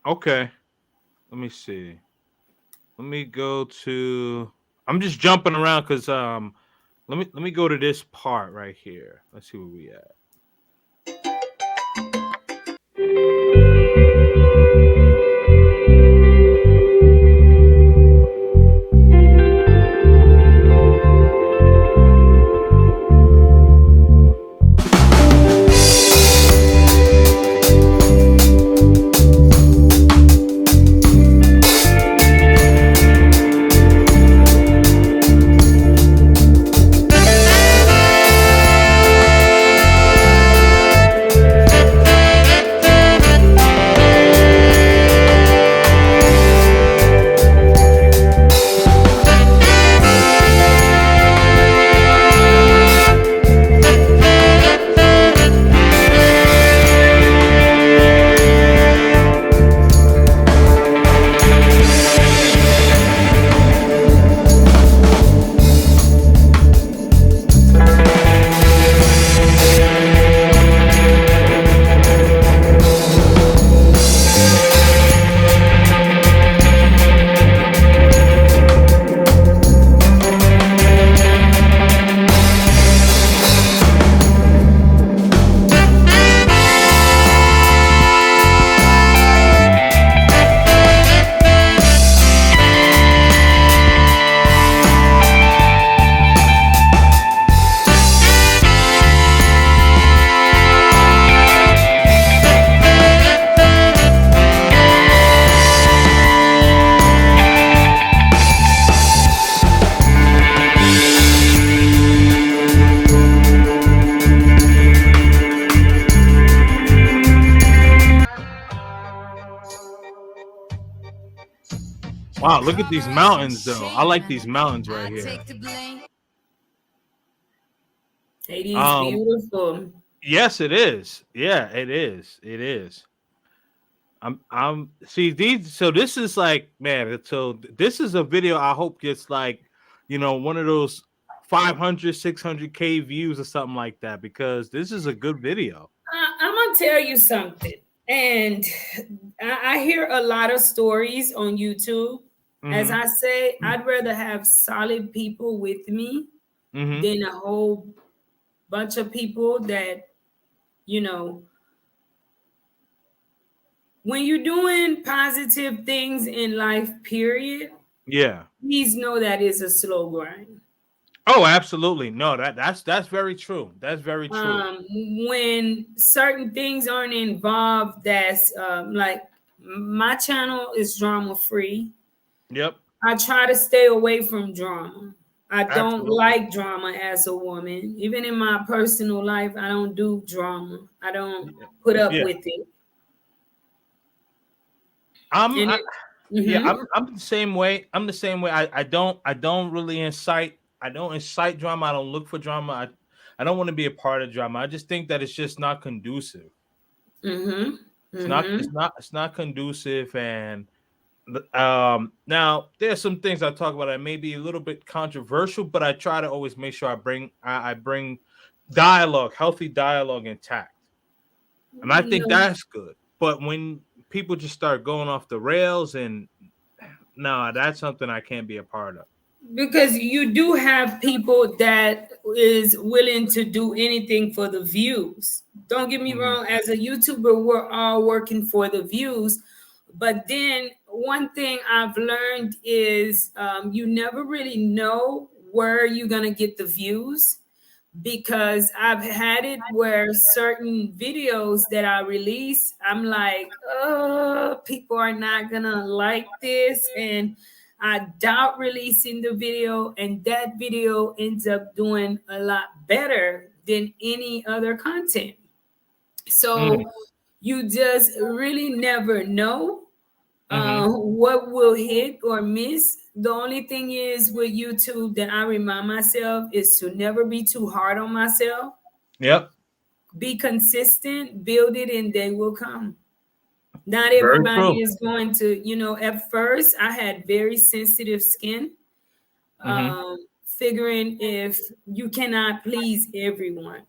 okay. Let me see. Let me go to. I'm just jumping around because let me go to this part right here. Let's see where we at. Wow, look at these mountains though. I like these mountains right here. Haiti is Um, beautiful. yes, it is. Yeah, it is. It is. I'm see these. So this is like, man. So this is a video I hope gets like, one of those 500, 600K views or something like that because this is a good video. I'm gonna tell you something, and I hear a lot of stories on YouTube. As Mm-hmm. I say, I'd rather have solid people with me Mm-hmm. than a whole bunch of people that, you know, when you're doing positive things in life, period, Yeah. please know that is a slow grind. Oh, absolutely. No, that's very true. That's very true. When certain things aren't involved, that's like my channel is drama free. Yep. I try to stay away from drama. I don't Absolutely. like drama as a woman. Even in my personal life, I don't do drama. I don't Yeah. put up Yeah. with it. I'm And I, it, yeah, mhm. I'm the same way. I'm the same way. I don't really incite. I don't incite drama. I don't look for drama. I don't want to be a part of drama. I just think that it's just not conducive. Mhm. It's not. It's Mhm. not. It's not conducive. And now there's some things I talk about that may be a little bit controversial, but I try to always make sure I bring dialogue, healthy dialogue intact. And I think No, that's good. But when people just start going off the rails, and no, that's something I can't be a part of. because you do have people that is willing to do anything for the views. Don't get me Mhm. wrong, as a YouTuber, we're all working for the views. But then one thing I've learned is you never really know where you're gonna get the views, because I've had it where certain videos that I release, I'm like, oh, people are not gonna like this. And I doubt releasing the video, and that video ends up doing a lot better than any other content. Mm. So you just really never know Mhm. what will hit or miss. The only thing is with YouTube that I remind myself is to never be too hard on myself. Yep. Be consistent, build it, and they will come. Not Very everybody true. is going to, at first I had very sensitive skin, Mhm. figuring if you cannot please everyone.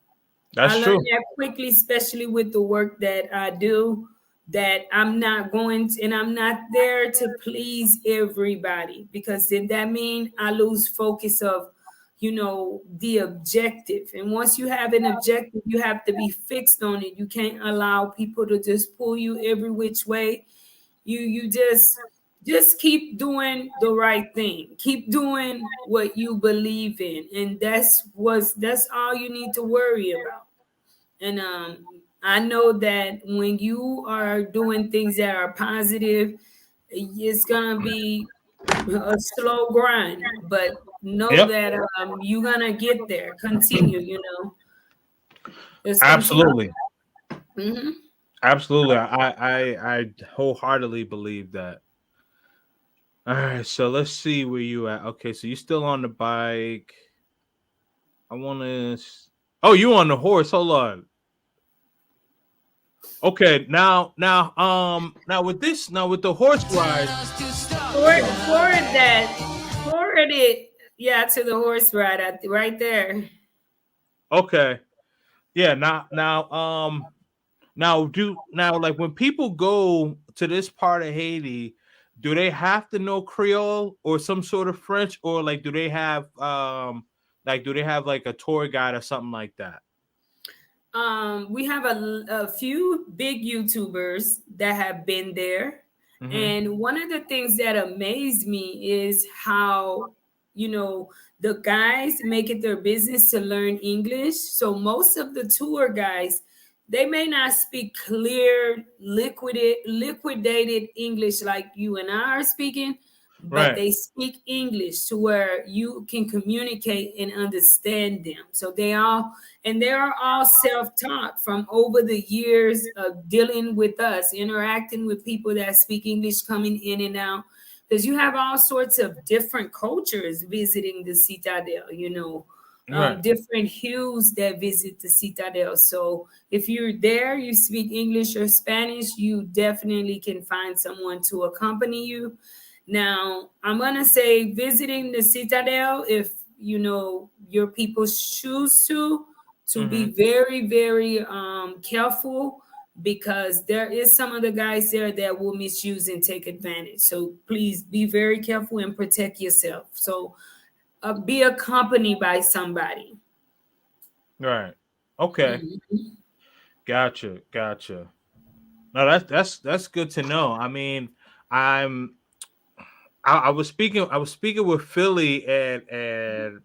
I That's learned true. that quickly, especially with the work that I do, that I'm not going to, and I'm not there to please everybody, because then that means I lose focus of, the objective. And once you have an objective, you have to be fixed on it. You can't allow people to just pull you every which way. You just keep doing the right thing. Keep doing what you believe in, and that's all you need to worry about. And I know that when you are doing things that are positive, it's gonna be a slow grind, but know Yep. that you're gonna get there. Continue, just continue. Absolutely. Hmm. Absolutely. I wholeheartedly believe that. All right, so let's see where you at. Okay, so you still on the bike. I want to. Oh, you on the horse? Hold on. Okay, now with this, now with the horse ride. Forward it, yeah, to the horse ride right there. Okay, yeah. Now like when people go to this part of Haiti, do they have to know Creole or some sort of French, or like do they have like a tour guide or something like that? We have a few big YouTubers that have been there. Mm-hmm. And one of the things that amazed me is how, you know, the guys make it their business to learn English. So most of the tour guys, they may not speak clear, liquidated English like you and I are speaking, but Right. they speak English to where you can communicate and understand them. So they are all self-taught from over the years of dealing with us, interacting with people that speak English, coming in and out. Because you have all sorts of different cultures visiting the Citadel, Right. different hues that visit the Citadel. So if you're there, you speak English or Spanish, you definitely can find someone to accompany you. Now, I'm going to say visiting the Citadel, if your people choose to Mm-hmm. be very, very careful, because there is some of the guys there that will misuse and take advantage. So please be very careful and protect yourself. So be accompanied by somebody. Right. Okay. Mhm. Gotcha. No, that's good to know. I mean, I'm I was speaking with Philly, and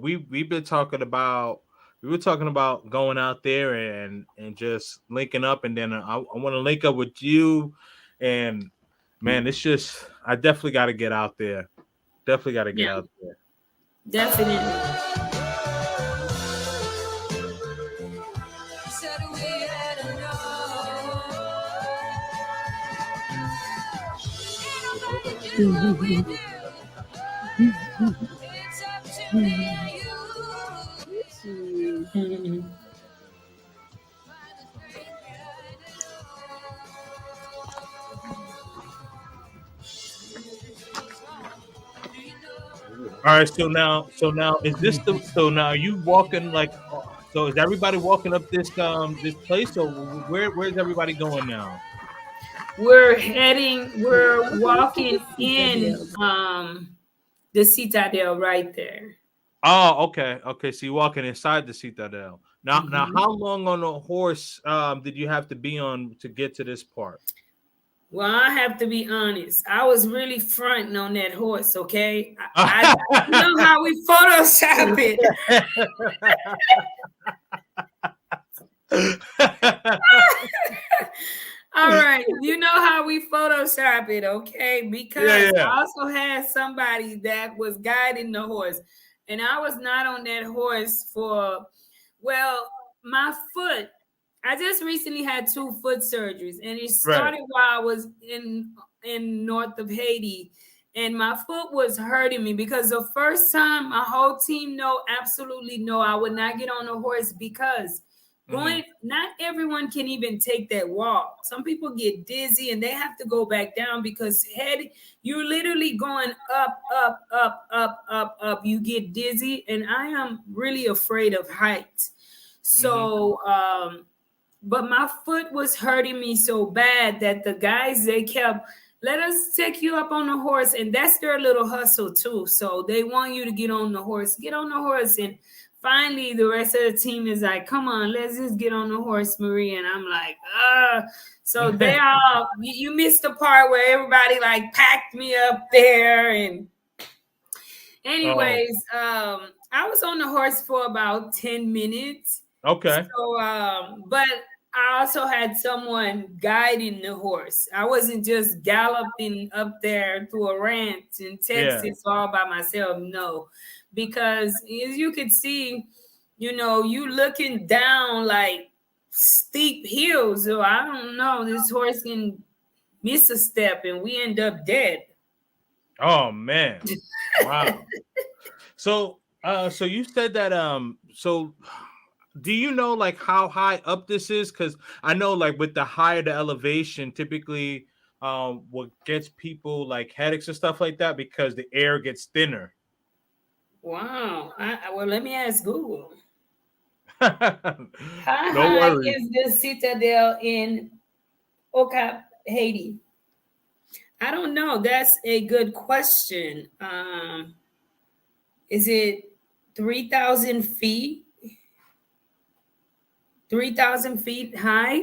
we've been talking about we were talking about going out there and just linking up, and then I want to link up with you, and man, it's just I definitely got to get out there. Definitely got to get Yeah, out there. definitely. Mhm. All right, so now is this the so now are you walking like? So is everybody walking up this place, or where's everybody going now? We're walking in the Citadel right there. Oh, okay, okay. So you're walking inside the Citadel. Now, Mhm. how long on a horse did you have to be on to get to this part? Well, I have to be honest. I was really fronting on that horse, okay? I you know how we Photoshop it. All right, you know how we Photoshop it, okay? Yeah, Because yeah. I also had somebody that was guiding the horse, and I was not on that horse for, well, my foot. I just recently had 2 foot surgeries, and it Right. started while I was in north of Haiti, and my foot was hurting me because the first time my whole team know absolutely no, I would not get on a horse because Hmm. going, not everyone can even take that walk. Some people get dizzy and they have to go back down because you're literally going up, up, up, up, up, up. You get dizzy, and I am really afraid of heights. Hmm. So but my foot was hurting me so bad that the guys, they kept, let us take you up on the horse, and that's their little hustle too. So they want you to get on the horse. And finally the rest of the team is like, come on, let's just get on the horse, Marie. And I'm like, so they all, you missed the part where everybody like packed me up there. And Oh, anyways, I was on the horse for about 10 minutes. okay. So, but I also had someone guiding the horse. I wasn't just galloping up there to a ranch in Yeah. Texas all by myself. No, because as you could see, you looking down like steep hills. So I don't know, this horse can miss a step and we end up dead. Oh man. Wow. So you said that so do you know like how high up this is? Because I know like with the higher the elevation, typically what gets people like headaches and stuff like that because the air gets thinner. Wow. Well, let me ask Google. How No high worries. is the citadel in Okap, Haiti? I don't know. That's a good question. Is it 3,000 feet? 3,000 feet high?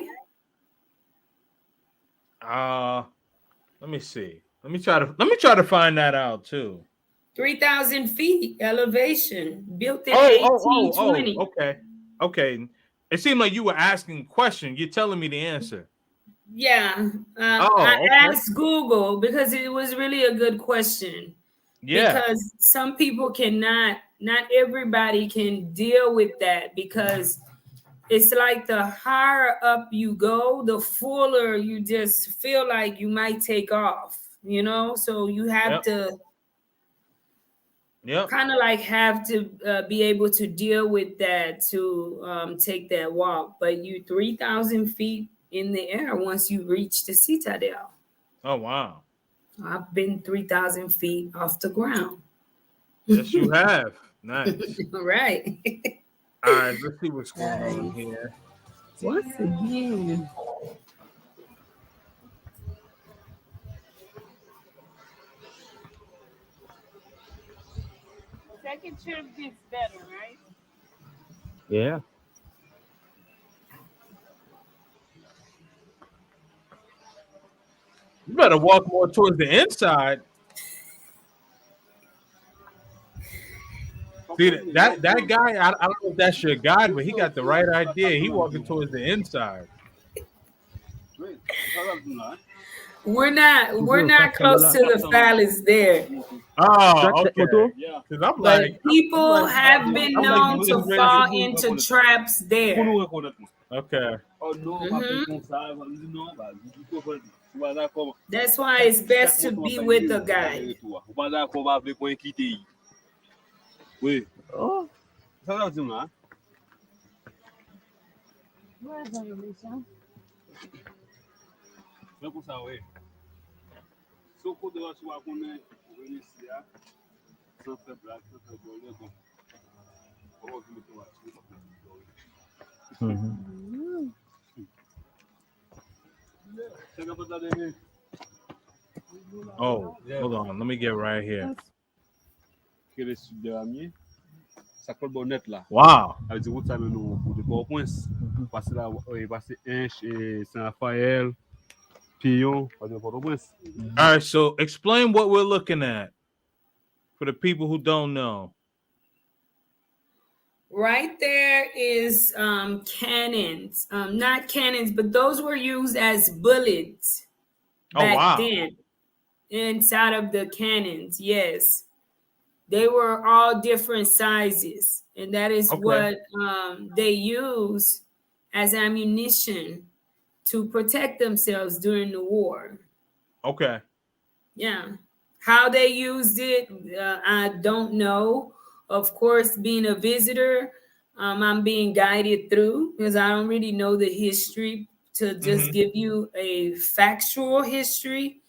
Uh let me see. Let me try to find that out too. 3,000 feet elevation, built in Oh, 1820. okay. Okay. It seemed like you were asking a question. You're telling me the answer. Yeah, I Oh, okay. asked Google because it was really a good question. Yeah. Because some people not everybody can deal with that because it's like the higher up you go, the fuller you just feel like you might take off. So you have Yep. to Yep. kind of like have to be able to deal with that to take that walk. But you 3,000 feet in the air once you reach the citadel. Oh wow. I've been 3,000 feet off the ground. Yes, you have. Nice. Right. All right, let's see what's going on Guys, here. once again. Second trip gets better, right? Yeah. You better walk more towards the inside. See that guy. I don't know if that's your guide, but he got the right idea. He walking towards the inside. We're not close to the phallus there. Oh, okay. Because But people have been I'm like, known you to just ready to fall do. into traps there. Okay. Mhm. That's why it's best to be with a guide. Oh, hold on. Let me get right here. Wow. All right. So explain what we're looking at for the people who don't know. Right there is cannons. Not cannons, but those were used as bullets Oh, back wow. then inside of the cannons. Yes. They were all different sizes, and that is Okay. what they use as ammunition to protect themselves during the war. Okay. Yeah. How they used it, I don't know. Of course, being a visitor, I'm being guided through because I don't really know the history to just Hmm. give you a factual history.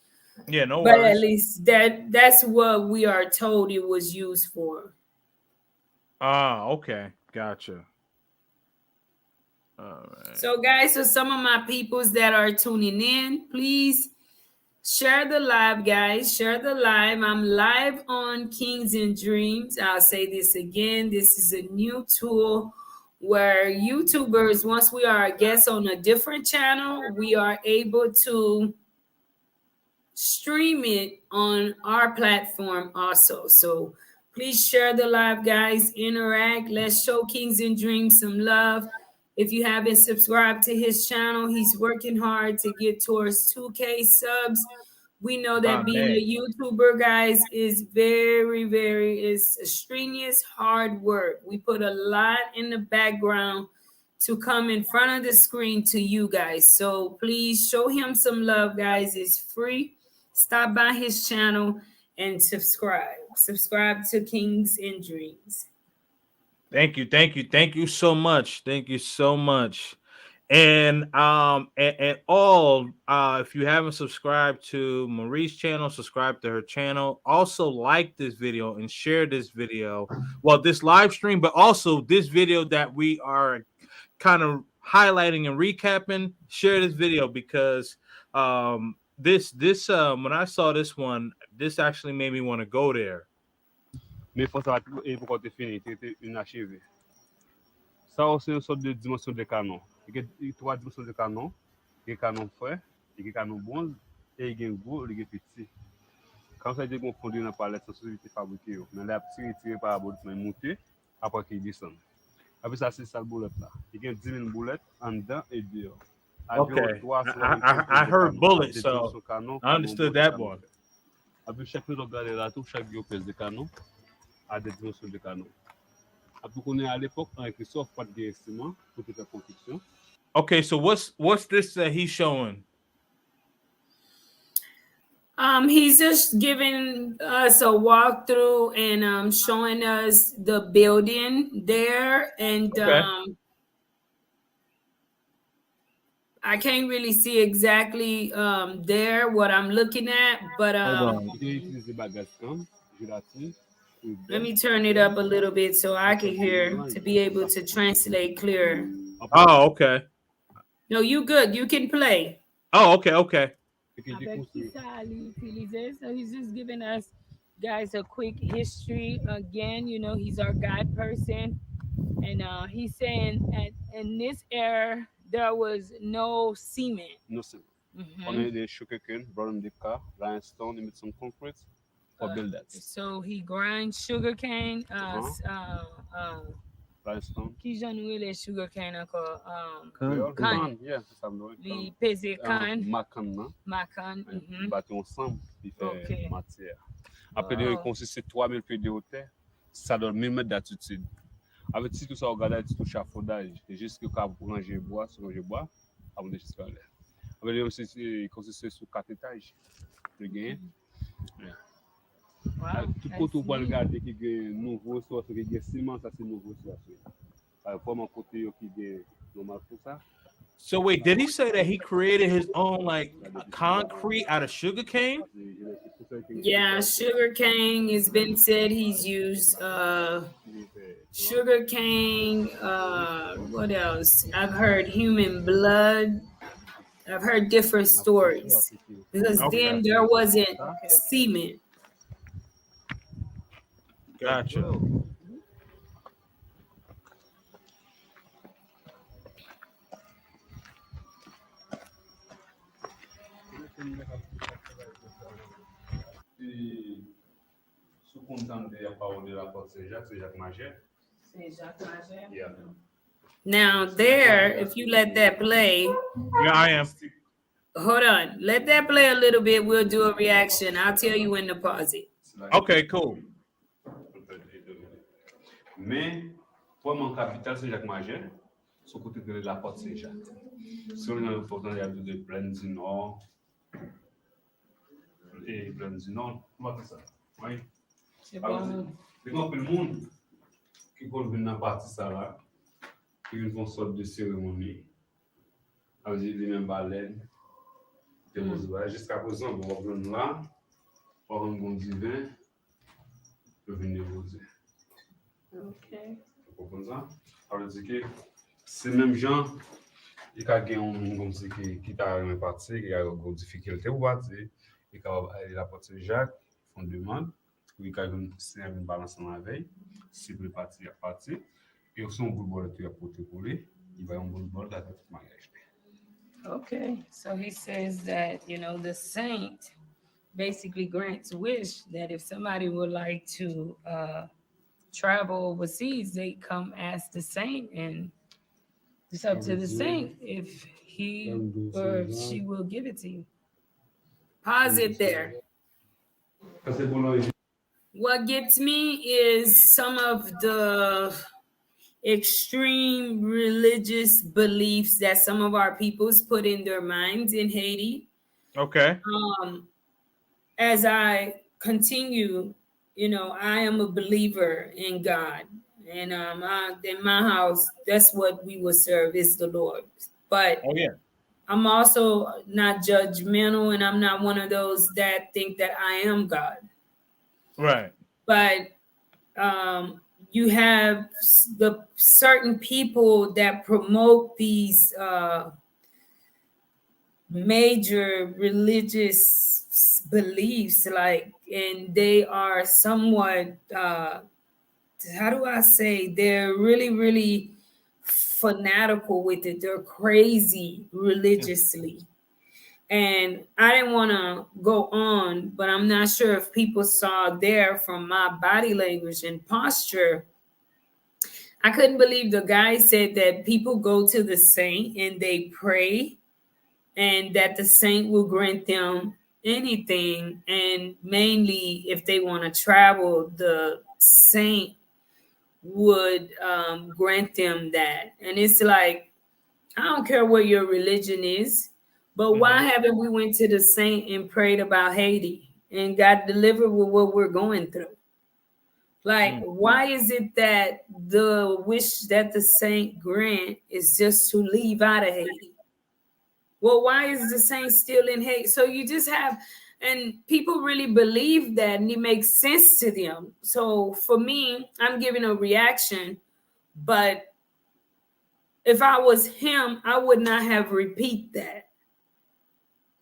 Yeah, no But at worries. least that's what we are told it was used for. Ah, okay. Gotcha. All right. So, guys, so some of my peoples that are tuning in, please share the live, guys. Share the live. I'm live on Kings and Dreams. I'll say this again. This is a new tool where YouTubers, once we are a guest on a different channel, we are able to stream it on our platform also. So please share the live, guys. Interact. Let's show Kings and Dreams some love. If you haven't subscribed to his channel, he's working hard to get towards 2K subs. We know that being Amen. a YouTuber, guys, is very, very is a strenuous, hard work. We put a lot in the background to come in front of the screen to you guys. So please show him some love, guys. It's free. Stop by his channel and subscribe. Subscribe to Kings and Dreams. Thank you. Thank you. Thank you so much. Thank you so much. And all if you haven't subscribed to Marie's channel, subscribe to her channel. Also like this video and share this video. Well, this live stream, but also this video that we are kind of highlighting and recapping. Share this video because this when I saw this one, this actually made me want to go there. Mais il faut savoir pourquoi tu fini, tu inachevé. Ça aussi une sorte de dimension de canon. Il y a trois dimensions de canon. Il y a canon frais, il y a canon bronze, et il y a gros, il y a petit. Quand ça, il y a un fondu dans la palette, c'est celui qui est fabriqué. Mais là, il tiré par la boulette, mais monté, après qu'il descend. Après ça, c'est ça le boulette là. Il y a 10 000 boulettes en dedans et dehors. Okay, I heard bullets, so I understood that one. Après chaque fois, on regarde là, tout chaque pièce de canon a des dimensions de canon. Après qu'on est à l'époque, avec les sauf pas de ciment pour toute la construction. Okay, so what's this that he's showing? He's just giving us a walkthrough and showing us the building there, and Okay. I can't really see exactly there what I'm looking at, but let me turn it up a little bit so I can hear to be able to translate clear. Oh, okay. No, you good. You can play. Oh, okay, okay. So he's just giving us guys a quick history again. You know, he's our guide person, and he's saying in this era there was no cement. No cement. Only the sugarcane, brown the car, limestone, and some concrete for build that. So he grinds sugarcane. Limestone. Qui j'en les sugarcane encore? Can. Yeah, ça me doit. Les pèse can. Macan. Macan. Battu ensemble, il fait matière. Après, il consiste 3000 pieds de hauteur, ça donne 1000 mètres d'altitude. Avec tout ça, on regarde tout chafaudage, jusqu'à ranger bois, sur ranger bois, avant de jusqu'à l'air. Avec il consiste sur 4 étages. Le gain. Tout côté où on regarder qui est nouveau, soit qui est ciment, ça c'est nouveau. Vraiment côté qui est normal pour ça. So wait, did he say that he created his own like concrete out of sugar cane? Yeah, sugar cane has been said he's used sugar cane. What else? I've heard human blood. I've heard different stories because Okay, then there wasn't semen. gotcha. E sou content de a parole de la porte Saint-Jacques, c'est Jacques Maget. Yeah. Now there, if you let that play, Yeah, I am. hold on, let that play a little bit. We'll do a reaction. I'll tell you when to pause it. Okay, cool. Mais, pour mon capital, c'est Jacques Maget, son côté de la porte Saint-Jacques. Si on a important, il y a de plaine du Nord et plaine du Nord. Comment on fait ça? Oui. C'est bon. C'est comme le monde qui convient dans la partie ça là, qui font une sorte de cérémonie, avec les mêmes baleines, jusqu'à présent, on va prendre là, pour un bon divin, pour venir vous dire. Ok. Vous comprenez ça? Alors, dire que ces mêmes gens, il y a un comme ça qui t'a réparti, qui a une difficulté pour partir, il y a la porte Jacques, font demande, il y a une balance dans la veille, si vous partir, à partir, et aussi un bout de bol qui a porté pour lui, il va y avoir un bout de bol de la mariage. Okay. So he says that, the saint basically grants wish that if somebody would like to travel overseas, they come ask the saint, and it's up to the saint if he or she will give it to you. Pause it there. What gets me is some of the extreme religious beliefs that some of our peoples put in their minds in Haiti. Okay. As I continue, I am a believer in God, and in my house, that's what we will serve is the Lord. But Oh yeah. I'm also not judgmental, and I'm not one of those that think that I am God. Right. But you have the certain people that promote these major religious beliefs, and they are somewhat how do I say, they're really, really fanatical with it. They're crazy religiously. And I didn't want to go on, but I'm not sure if people saw there from my body language and posture. I couldn't believe the guy said that people go to the saint and they pray, and that the saint will grant them anything. And mainly, if they want to travel, the saint would grant them that. And it's like, I don't care what your religion is, but why haven't we went to the saint and prayed about Haiti and got delivered with what we're going through? Like, why is it that the wish that the saint grant is just to leave out of Haiti? Well, why is the saint still in Haiti? So you just have, and people really believe that, and it makes sense to them. So for me, I'm giving a reaction, but if I was him, I would not have repeat that.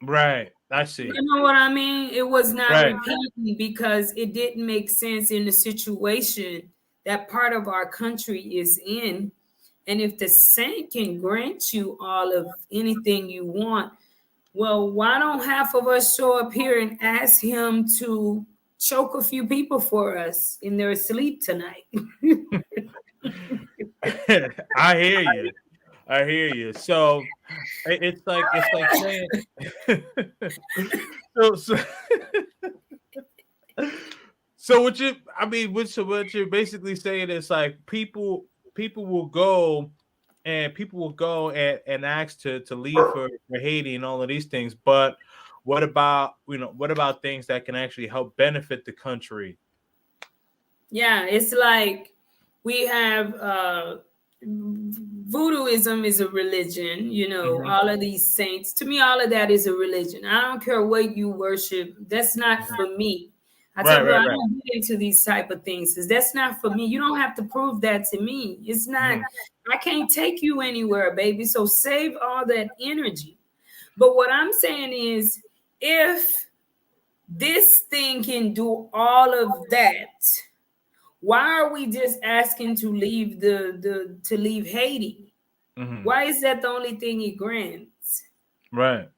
Right. I see. You know what I mean? It was not repeating because it didn't make sense in the situation that part of our country is in. And if the saint can grant you all of anything you want, well, why don't half of us show up here and ask him to choke a few people for us in their sleep tonight? I hear you. I hear you. So it's like saying so what you're basically saying is like people will go and ask to leave for Haiti and all of these things, but what about things that can actually help benefit the country? Yeah, it's like we have voodooism is a religion, all of these saints. To me, all of that is a religion. I don't care what you worship. That's not for me. I tell Right, people right, I right. don't get into these type of things because that's not for me. You don't have to prove that to me. It's not. Mhm. I can't take you anywhere, baby. So save all that energy. But what I'm saying is, if this thing can do all of that, why are we just asking to leave the to leave Haiti? Mhm. Why is that the only thing it grants? Right.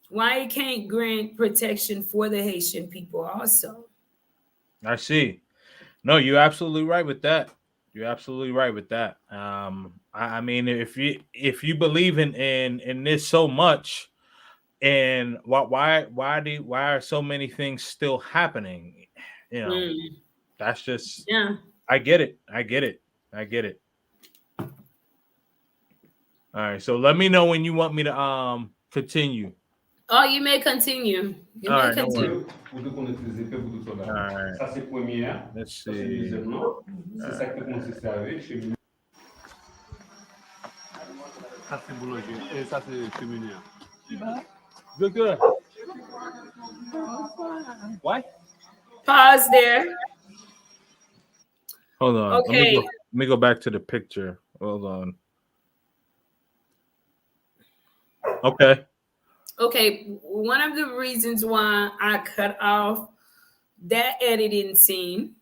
Why it can't grant protection for the Haitian people also? I see. No, you're absolutely right with that. You're absolutely right with that. I mean, if you believe in this so much, and why are so many things still happening? You know, Mm, that's just yeah. I get it. I get it. I get it. All right. So let me know when you want me to continue. Oh, you may continue. You All may right, no worries. continue. Ou de qu'on utilise pe pour tout ça All là. right. Ça c'est première, Let's ça c'est see. deuxième non. C'est Uh, ça que consiste avec chez nous. Ça c'est boulanger et ça c'est cheminée. good, good. Why? Pause there. Hold on. Let me go. Okay. Let me go back to the picture. Hold on. Okay. Okay. One of the reasons why I cut off that editing scene,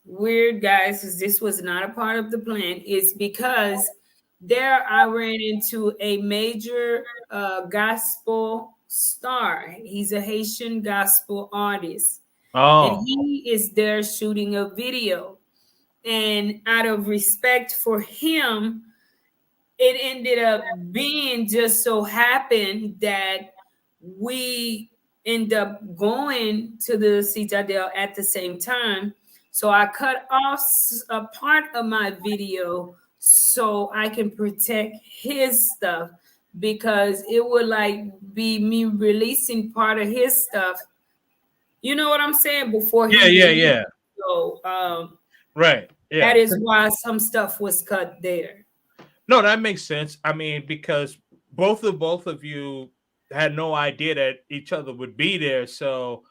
weird guys, because this was not a part of the plan, is because there I ran into a major gospel star. He's a Haitian gospel artist, and Oh. he is there shooting a video. And out of respect for him, it ended up being just so happened that we end up going to the Citadel at the same time. So I cut off a part of my video so I can protect his stuff because it would like be me releasing part of his stuff. You know what I'm saying? Before Yeah. he Yeah. leaves. Yeah. So Right. that Yeah. is why some stuff was cut there. No, that makes sense. I mean, because both of you had no idea that each other would be there. So,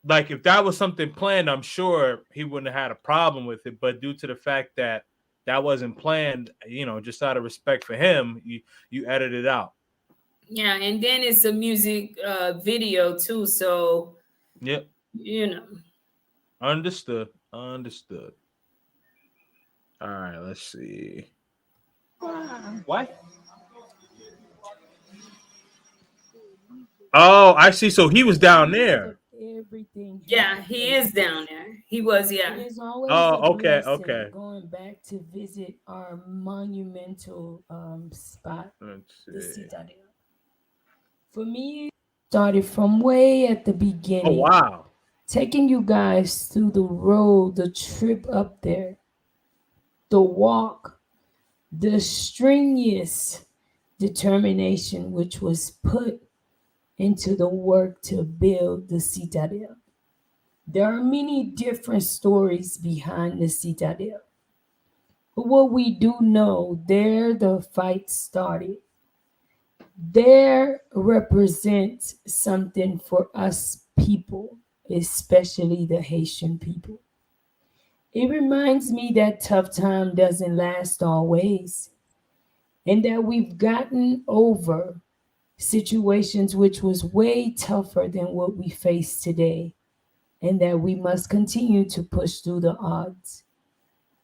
like, if that was something planned, I'm sure he wouldn't have had a problem with it. But due to the fact that that wasn't planned, just out of respect for him, you edited it out. Yeah, and then it's a music video too, so Yep. you know. Understood. Understood. All right. Let's see. Why? Oh, I see. So he was down there. Everything Yeah, he is down there. He was, It yeah. is always a Oh, okay. blessing Okay. going back to visit our monumental spot, Let's the see. Citadel. For me, it started from way at the Oh, beginning, wow. taking you guys through the road, the trip up there, the walk, the strenuous determination which was put into the work to build the Citadel. There are many different stories behind the Citadel. But what we do know, there the fight started. There represents something for us people, especially the Haitian people. It reminds me that tough time doesn't last always, and that we've gotten over situations which was way tougher than what we face today, and that we must continue to push through the odds.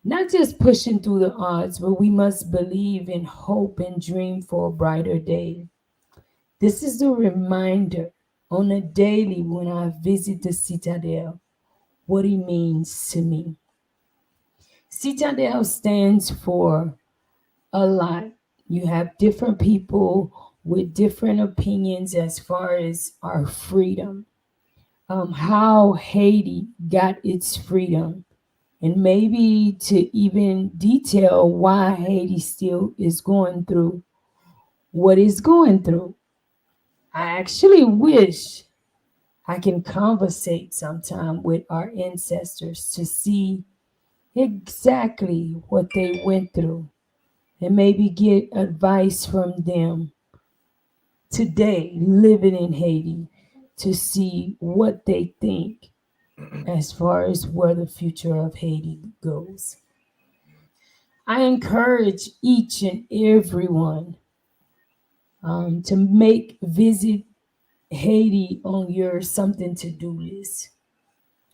Not just pushing through the odds, but we must believe in hope and dream for a brighter day. This is the reminder on a daily when I visit the Citadel what it means to me. Citadel stands for a lot. You have different people with different opinions as far as our freedom, how Haiti got its freedom, and maybe to even detail why Haiti still is going through what it's going through. I actually wish I can conversate sometime with our ancestors to see exactly what they went through and maybe get advice from them today living in Haiti to see what they think as far as where the future of Haiti goes. I encourage each and everyone to make visit Haiti on your something to do list,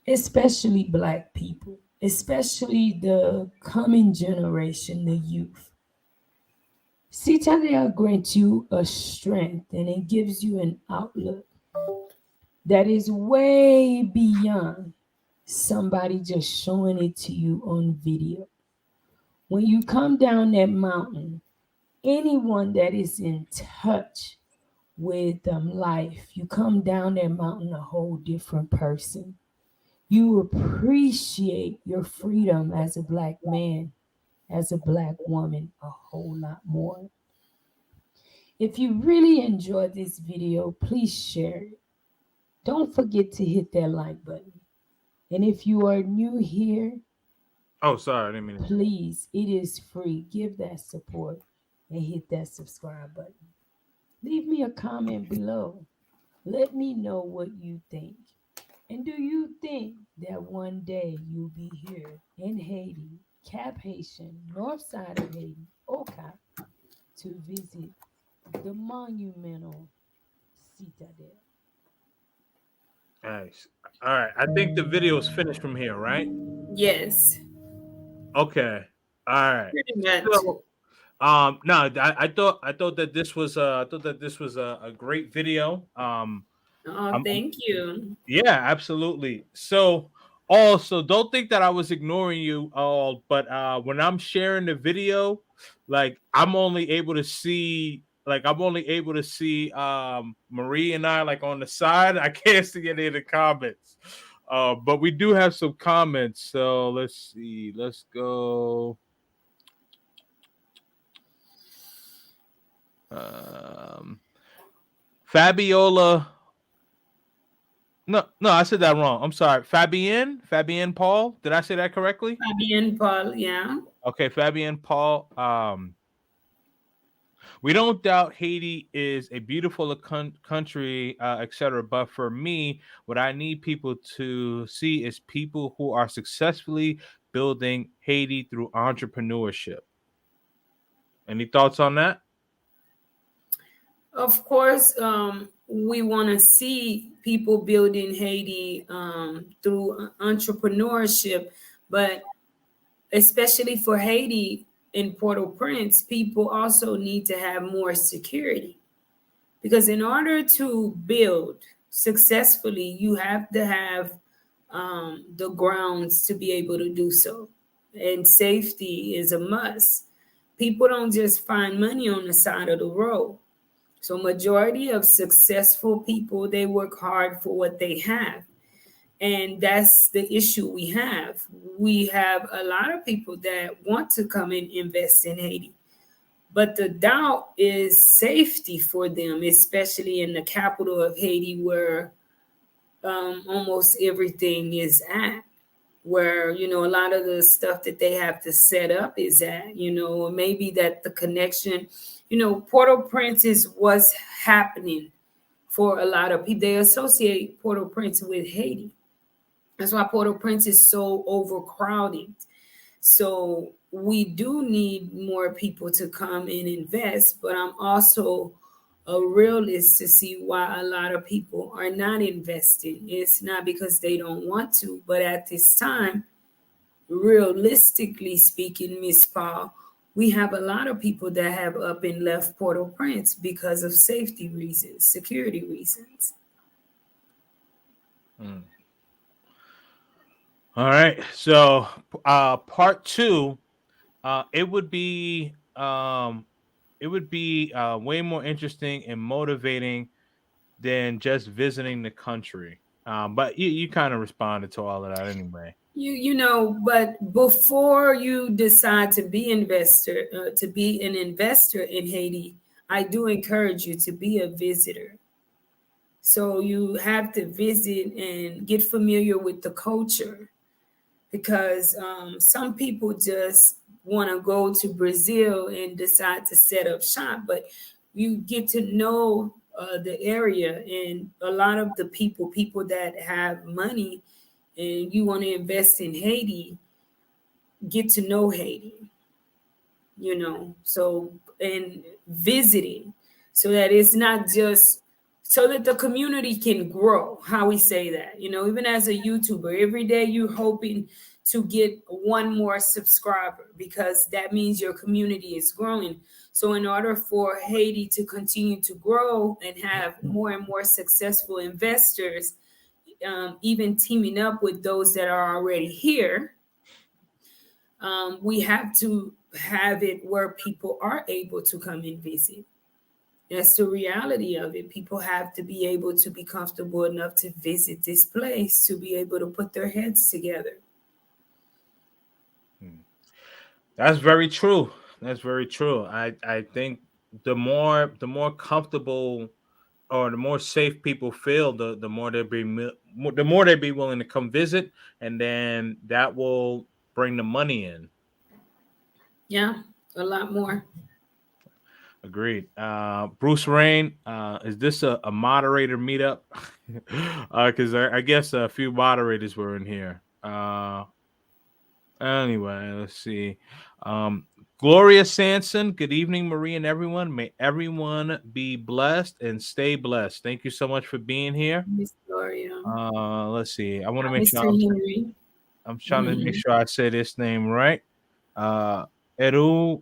especially Black people, especially the coming generation, the youth. Citadel grants you a strength and it gives you an outlook that is way beyond somebody just showing it to you on video. When you come down that mountain, anyone that is in touch with life, you come down that mountain a whole different person. You appreciate your freedom as a Black man, as a Black woman, a whole lot more. If you really enjoyed this video, please share it. Don't forget to hit that like button. And if you are new here, Oh, sorry, I didn't mean to. please, it is free. Give that support and hit that subscribe button. Leave me a comment below. Let me know what you think. And do you think that one day you'll be here in Haiti, Cap Haitian, north side of Haiti, Okap, to visit the monumental citadel? Nice. All right. I think the video is finished from here, right? Yes, Okay. All right. pretty much. So, no, I thought that this was a great video. Oh, I'm thank you. Yeah, absolutely. So also don't think that I was ignoring you all, but when I'm sharing the video, like I'm only able to see Marie and I like on the side. I can't see any of the comments. But we do have some comments. So let's see. Let's go. Um Fabiola. No, I said that wrong. I'm sorry. Fabienne Paul. Did I say that correctly? Fabian Paul, yeah. Okay, Fabienne Paul. We don't doubt Haiti is a beautiful country, etc. But for me, what I need people to see is people who are successfully building Haiti through entrepreneurship. Any thoughts on that? Of course, we want to see people building Haiti through entrepreneurship, but especially for Haiti in Port-au-Prince, people also need to have more security because in order to build successfully, you have to have the grounds to be able to do so, and safety is a must. People don't just find money on the side of the road. So majority of successful people, they work hard for what they have. And that's the issue we have. We have a lot of people that want to come and invest in Haiti. But the doubt is safety for them, especially in the capital of Haiti, where almost everything is at. Where, a lot of the stuff that they have to set up is at, or maybe that the connection, Port-au-Prince is what's happening for a lot of people. They associate Port-au-Prince with Haiti. That's why Port-au-Prince is so overcrowded. So we do need more people to come and invest, but I'm also a realist to see why a lot of people are not investing. It's not because they don't want to, but at this time, realistically speaking, Miss Paul, we have a lot of people that have up and left Port-au-Prince because of safety reasons, security reasons. Hmm. All right. So part two, it would be way more interesting and motivating than just visiting the country. But you kind of responded to all of that anyway. But before you decide to be to be an investor in Haiti, I do encourage you to be a visitor. So you have to visit and get familiar with the culture because some people just want to go to Brazil and decide to set up shop, but you get to know the area and a lot of the people that have money and you want to invest in Haiti, get to know Haiti, so and visiting, so that it's not just so that the community can grow. How we say that, even as a YouTuber, every day you're hoping to get one more subscriber because that means your community is growing. So in order for Haiti to continue to grow and have more and more successful investors, even teaming up with those that are already here, we have to have it where people are able to come and visit. That's the reality of it. People have to be able to be comfortable enough to visit this place to be able to put their heads together. That's very true. That's very true. I think the more comfortable or the more safe people feel, the more the more they be willing to come visit, and then that will bring the money in. Yeah, a lot more. Agreed. Bruce Rain, is this a moderator meetup? Because I guess a few moderators were in here. Anyway, let's see. Um, Gloria Sanson, good evening, Marie and everyone. May everyone be blessed and stay blessed. Thank you so much for being here. Miss Gloria. Let's see. I want to make sure Mr. Henry. I'm trying to make Mhm. sure I say this name right. Uh, Eru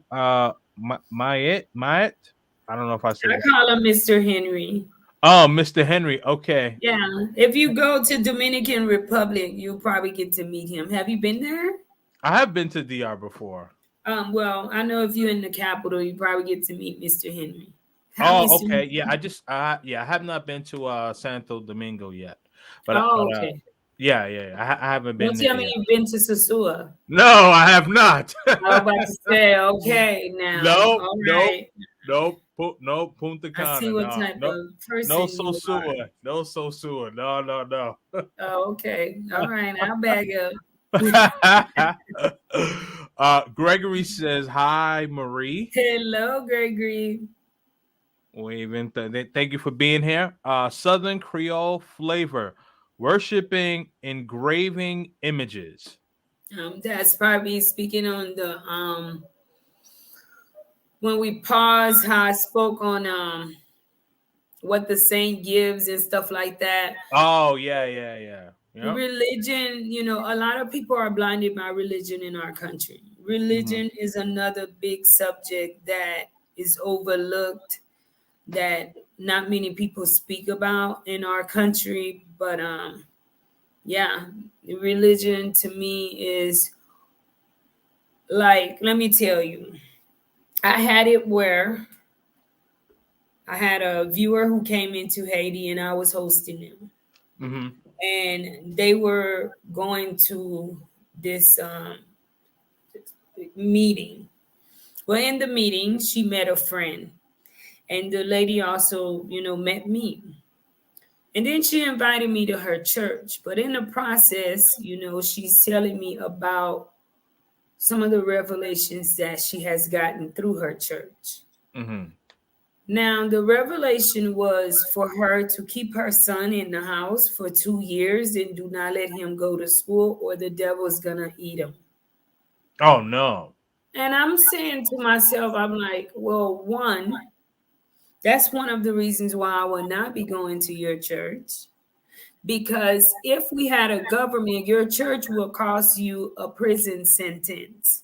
Mayet. I don't know if I said I that. call him Mr. Henry. Oh, Mr. Henry. Okay. Yeah. If you go to Dominican Republic, you'll probably get to meet him. Have you been there? I have been to DR before. Well, I know if you're in the capital, you probably get to meet Mr. Henry. Hi, Oh, Mr. okay. Yeah, Henry. yeah, I have not been to Santo Domingo yet. Oh, But okay. yeah. I haven't been Don't there tell me yet. you've been to Sosua. No, I have not. I was about to say, okay, now, No, all no, right. no, Punta I see Cana. what No, type no, of no person you are. Sosua. No Sosua. No, no, Oh, okay. All right. I'll back up. no. Gregory says, hi, Marie. Hello, Gregory. Thank you for being here. Southern Creole flavor, worshiping engraving images. That's probably speaking on the when we pause how I spoke on what the saint gives and stuff like that. Oh, yeah. Yep. Religion, a lot of people are blinded by religion in our country. Hmm. Religion is another big subject that is overlooked, that not many people speak about in our country. But yeah, religion to me is like, let me tell you, I had it where I had a viewer who came into Haiti and I was hosting them. Hmm. And they were going to this meeting. Well, in the meeting, she met a friend, and the lady also, met me. And then she invited me to her church. But in the process, she's telling me about some of the revelations that she has gotten through her church. Hmm. Now, the revelation was for her to keep her son in the house for 2 years and do not let him go to school, or the devil's going to eat him. Oh, no. And I'm saying to myself, I'm like, well, one, that's one of the reasons why I will not be going to your church. Because if we had a government, your church will cost you a prison sentence.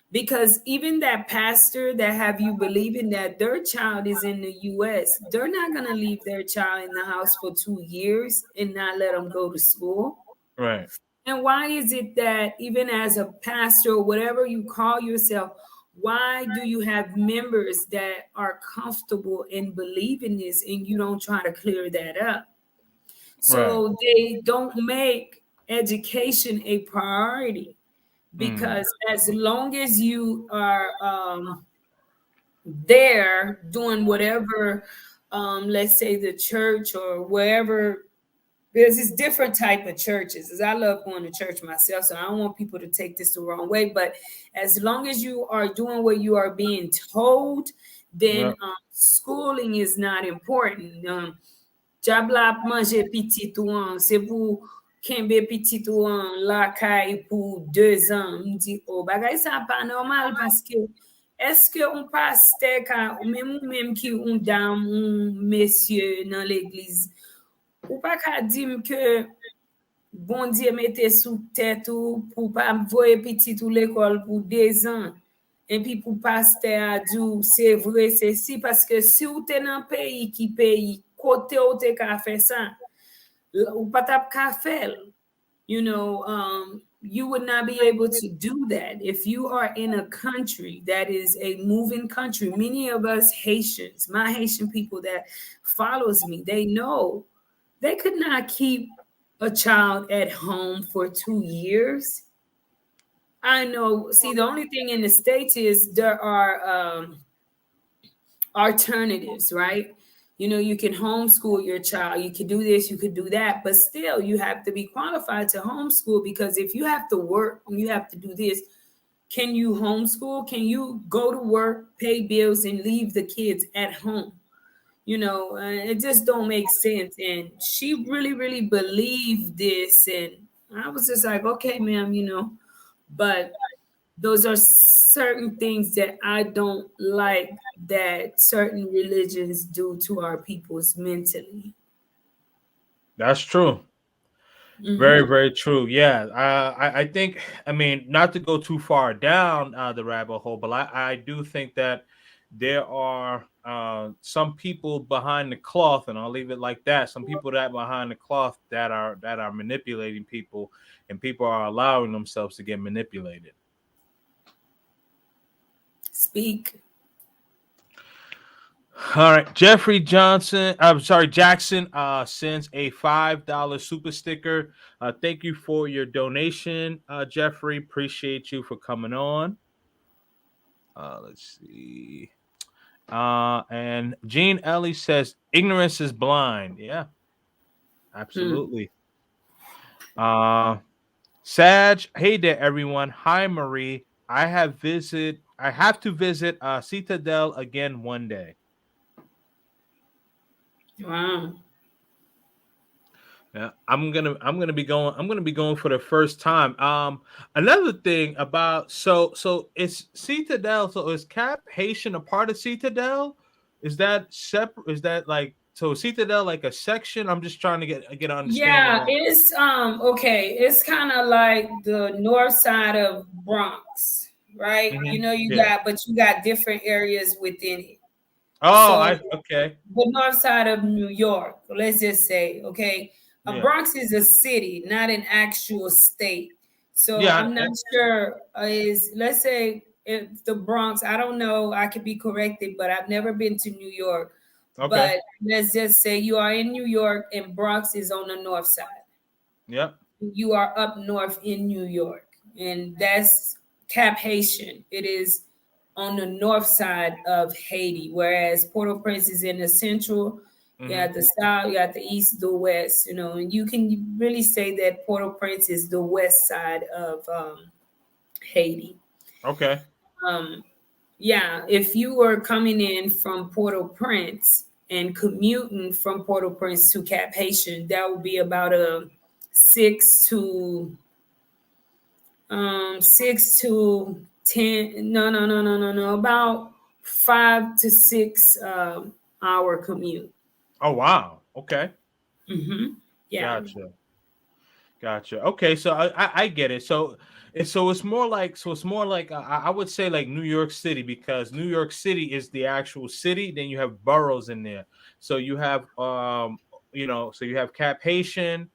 Because even that pastor that have you believing that their child is in the US, they're not going to leave their child in the house for 2 years and not let them go to school. Right. And why is it that even as a pastor or whatever you call yourself, why do you have members that are comfortable in believing this and you don't try to clear that up? Right. So they don't make education a priority, Mm. because as long as you are there doing whatever, let's say the church or wherever, there's this different type of churches. As I love going to church myself, so I don't want people to take this the wrong way. But as long as you are doing what you are being told, then Yep. schooling is not important. Diable a manger petit ou, c'est pour kembe petit ou an lakay pou 2 an, mdi, oh, bagay sa pa normal, paske, eske on paste ka, ou même ki un dam, un mesye nan l'eglise, ou pa ka dim ke, bon Dieu mette sous tête ou pour pas voyer petit ou l'école pour 2 ans. Et puis pour pasteur a dit, c'est vrai, c'est si, parce que si vous êtes dans un pays qui paye, côté où tu as fait ça, ou pas t'as faire, you would not be able to do that if you are in a country that is a moving country. Many of us Haitians, my Haitian people that follows me, they know they could not keep a child at home for 2 years. I know. See, the only thing in the States is there are alternatives, right? You can homeschool your child. You can do this, you could do that, but still, you have to be qualified to homeschool because if you have to work and you have to do this, can you homeschool? Can you go to work, pay bills, and leave the kids at home? It just don't make sense. And she really, really believed this. And I was just like, okay, ma'am, but those are certain things that I don't like that certain religions do to our peoples mentally. That's true. Very, Hmm. very true. Yeah, I think. I mean, not to go too far down the rabbit hole, but I do think that there are some people behind the cloth, and I'll leave it like that. Some people that behind the cloth that are manipulating people, and people are allowing themselves to get manipulated. Speak. All right, Jeffrey Johnson. I'm sorry, Jackson. Sends a $5 super sticker. Thank you for your donation, Jeffrey. Appreciate you for coming on. Let's see. And Gene Ellie says, "Ignorance is blind." Yeah, Hmm. absolutely. Uh, Sag. Hey there, everyone. Hi, Marie. I have to visit Citadel again one day. Wow. Yeah, I'm gonna be going for the first time. Another thing about so is Citadel, so is Cap Haitian a part of Citadel? Is that separate? Is that like so Citadel like a section? I'm just trying to get an understanding Yeah, of. it's okay. It's kind of like the north side of Bronx, right? You Yeah. got, but you got different areas within it. Oh, So I okay. the north side of New York, let's just say, okay, a Yeah. Bronx is a city, not an actual state. So Yeah. I'm not sure is let's say if the Bronx, I don't know, I could be corrected, but I've never been to New York. Okay. But let's just say you are in New York and Bronx is on the north side. Yep. You are up north in New York, and that's Cap Haitian. It is on the north side of Haiti, whereas Port-au-Prince is in the central. You Mm-hmm. got the south, you got the east, the west, and you can really say that Port-au-Prince is the west side of Haiti. Okay. Um, yeah, if you were coming in from Port-au-Prince and commuting from Port-au-Prince to Cap Haitian, that would be about a 6 to 10, no, about 5 to 6 hour commute. Oh wow. Okay. Yeah. Gotcha. Gotcha. Okay, so I get it. So it's more like I would say like New York City because New York City is the actual city. Then you have boroughs in there. So you have so you have Cap Haitian,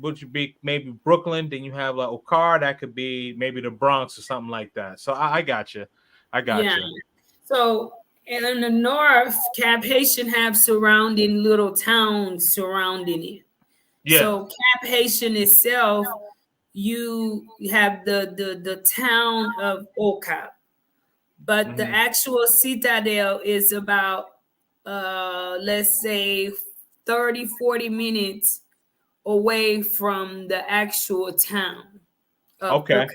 which would be maybe Brooklyn. Then you have like Ocar, that could be maybe the Bronx or something like that. So I got you. I got Yeah. you. So in the north, Cap Haitian have surrounding little towns surrounding it. Yeah. So Cap Haitian itself, you have the town of Okap, but the Hmm. actual citadel is about let's say 30-40 minutes away from the actual town of Okay. Okap.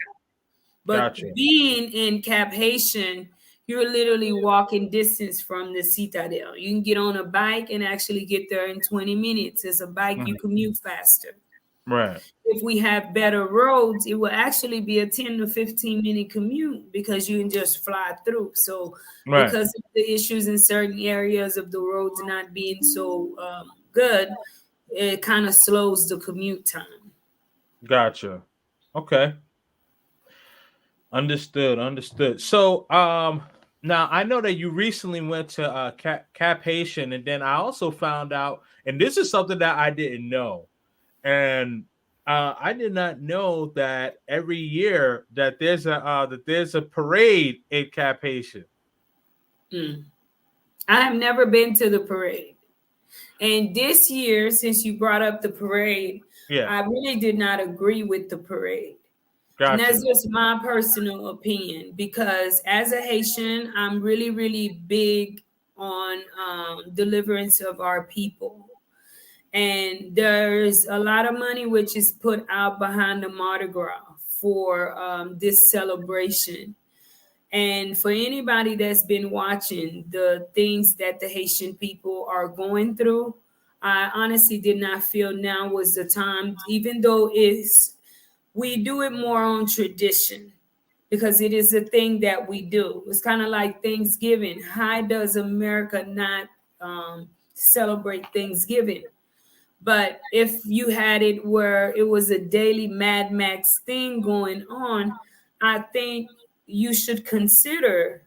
But Gotcha. being in Cap Haitian, you're literally walking distance from the citadel. You can get on a bike and actually get there in 20 minutes. As a bike, you Mhm. commute faster. Right. If we have better roads, it will actually be a 10 to 15-minute commute because you can just fly through. So Right. because of the issues in certain areas of the roads not being so good, it kind of slows the commute time. Gotcha. Okay. Understood. Understood. So, now I know that you recently went to Cap Haitian, and then I also found out, and this is something that I didn't know, and I did not know that every year that there's a parade in Cap Haitian. Mm. I have never been to the parade. And this year, since you brought up the parade, Yeah. I really did not agree with the parade. And that's Gotcha. just my personal opinion because as a Haitian, I'm really, really big on deliverance of our people. And there's a lot of money which is put out behind the Mardi Gras for this celebration. And for anybody that's been watching the things that the Haitian people are going through, I honestly did not feel now was the time, even though we do it more on tradition because it is a thing that we do. It's kind of like Thanksgiving. How does America not celebrate Thanksgiving? But if you had it where it was a daily Mad Max thing going on, I think you should consider,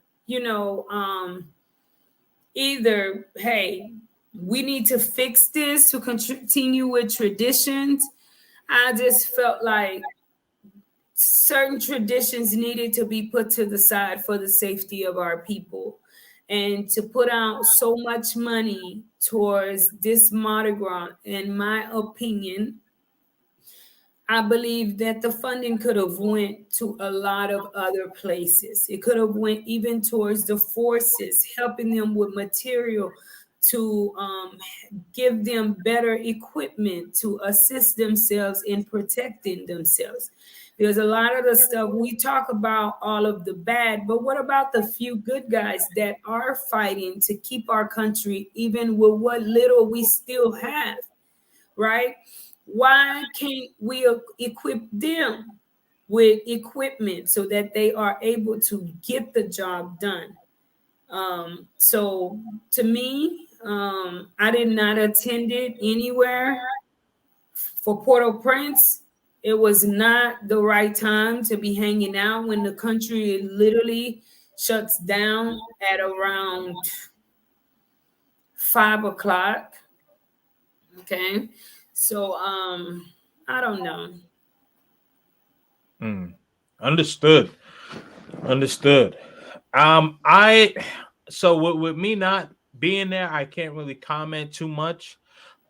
either, hey, we need to fix this to continue with traditions. I just felt like certain traditions needed to be put to the side for the safety of our people. And to put out so much money towards this Mardi Gras, in my opinion, I believe that the funding could have went to a lot of other places. It could have went even towards the forces, helping them with material to give them better equipment to assist themselves in protecting themselves. Because a lot of the stuff we talk about, all of the bad, but what about the few good guys that are fighting to keep our country, even with what little we still have, right? Why can't we equip them with equipment so that they are able to get the job done? So to me, I did not attend it anywhere. For Port-au-Prince, it was not the right time to be hanging out when the country literally shuts down at around 5 o'clock. Okay. So I don't know. Mm. Understood. Understood. I so with me not being there, I can't really comment too much,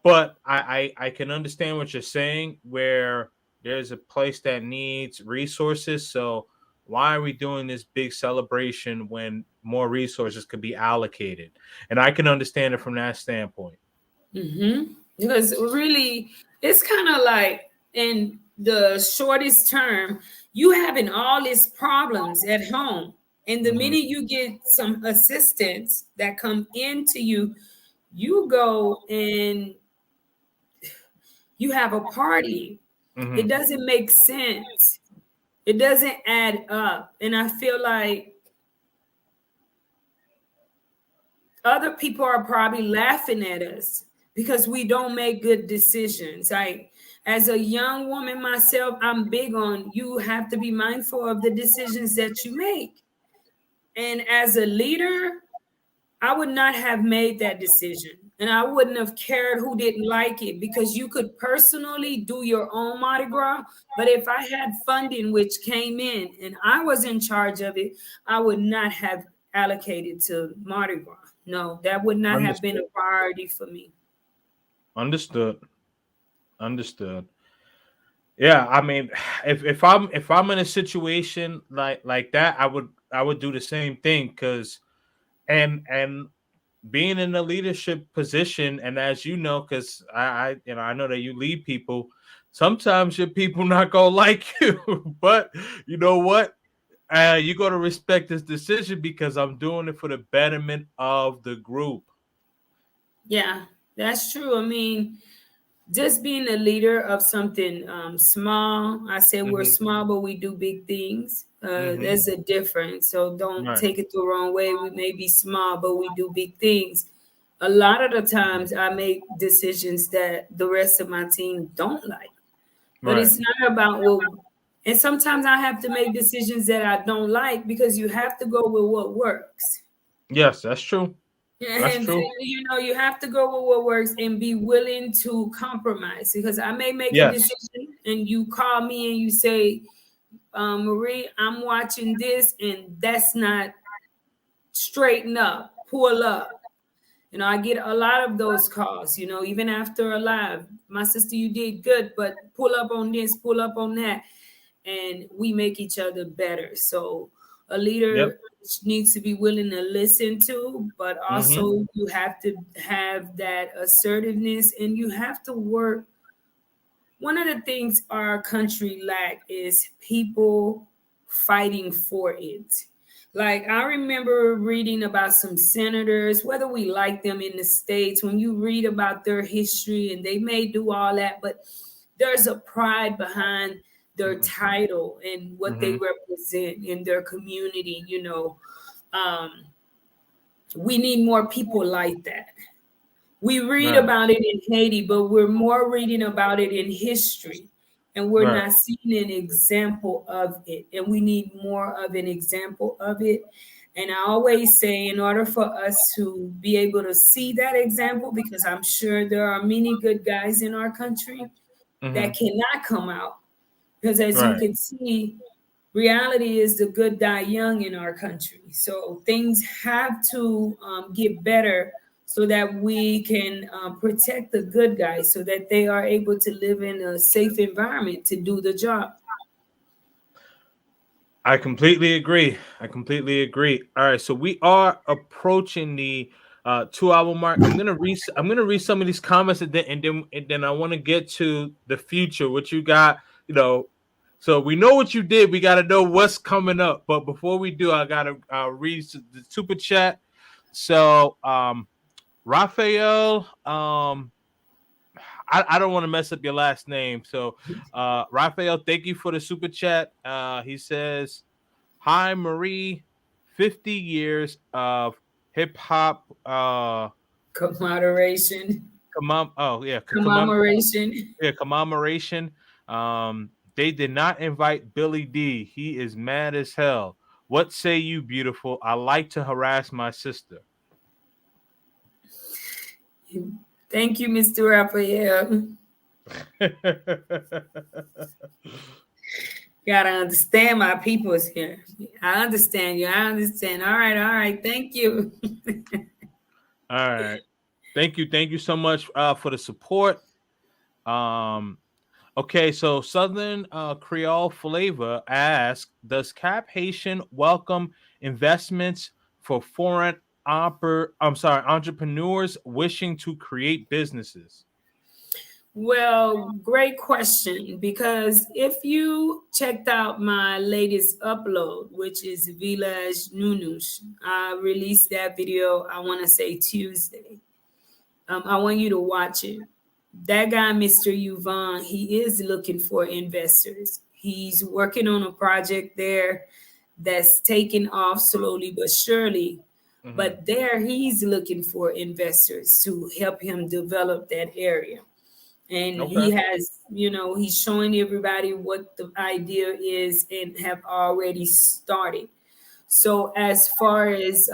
but I can understand what you're saying. Where there's a place that needs resources, so why are we doing this big celebration when more resources could be allocated? And I can understand it from that standpoint. Because really, it's kind of like in the shortest term, you having all these problems at home. And the Hmm. minute you get some assistance that come into you, you go and you have a party. It Hmm. doesn't make sense. It doesn't add up. And I feel like other people are probably laughing at us because we don't make good decisions. Like as a young woman myself, I'm big on you have to be mindful of the decisions that you make. And as a leader, I would not have made that decision. And I wouldn't have cared who didn't like it because you could personally do your own Mardi Gras. But if I had funding which came in and I was in charge of it, I would not have allocated to Mardi Gras. No, that would not have been Understood. a priority for me. Understood. Understood. Yeah, I mean, if I'm in a situation like that, I would do the same thing because and being in a leadership position, and as you know, because I know that you lead people, sometimes your people not gonna like you, but you know what? You got to respect this decision because I'm doing it for the betterment of the group. Yeah, that's true. I mean, just being a leader of something small. I said we're Mm-hmm. small, but we do big things. Mm-hmm. There's a difference. So don't Right. take it the wrong way. We may be small, but we do big things. A lot of the times I make decisions that the rest of my team don't like. But Right. it's not about what, and sometimes I have to make decisions that I don't like because you have to go with what works. Yes, that's true. That's And true. you have to go with what works and be willing to compromise because I may make a Yes. decision and you call me and you say, Marie, I'm watching this and that's not straighten up, pull up. I get a lot of those calls, even after a live. My sister, you did good, but pull up on this, pull up on that. And we make each other better. So a Yep. leader needs to be willing to listen to, but Mm-hmm. also you have to have that assertiveness and you have to work. One of the things our country lack is people fighting for it. Like I remember reading about some senators, whether we like them in the States, when you read about their history and they may do all that, but there's a pride behind their title and what they Mm-hmm. represent in their community. Um, we need more people like that. We read Right. about it in Haiti, but we're more reading about it in history. And we're Right. not seeing an example of it. And we need more of an example of it. And I always say, in order for us to be able to see that example, because I'm sure there are many good guys in our country Mm-hmm. that cannot come out. Because as you Right. can see, reality is the good die young in our country. So things have to get better so that we can protect the good guys so that they are able to live in a safe environment to do the job. I completely agree. I completely agree. All right, so we are approaching the 2 hour mark. I'm gonna read some of these comments and then I want to get to the future. What you got? You know, so we know what you did. We got to know what's coming up. But before we do, I gotta read the super chat. So Raphael, I don't want to mess up your last name. So Raphael, thank you for the super chat. He says. Hi, Marie. 50 years of hip hop. Commemoration. Oh yeah, Commemoration. yeah, commemoration. They did not invite Billy D. He is mad as hell. What say you, beautiful? I like to harass my sister. Thank you, Mr. Raphael. Gotta understand my people's here. I understand you. I understand. All right, all right. Thank you. All right. Thank you so much for the support. Um, Okay, so Southern Creole Flavor asks, does Cap Haitian welcome investments for entrepreneurs wishing to create businesses? Well, great question. Because if you checked out my latest upload, which is Village Nunush, I released that video, I want to say Tuesday. I want you to watch it. That guy, Mr. Yuvon, he is looking for investors. He's working on a project there that's taking off slowly but surely. Hmm. But there, he's looking for investors to help him develop that area. And Okay. he has, he's showing everybody what the idea is and have already started. So as far as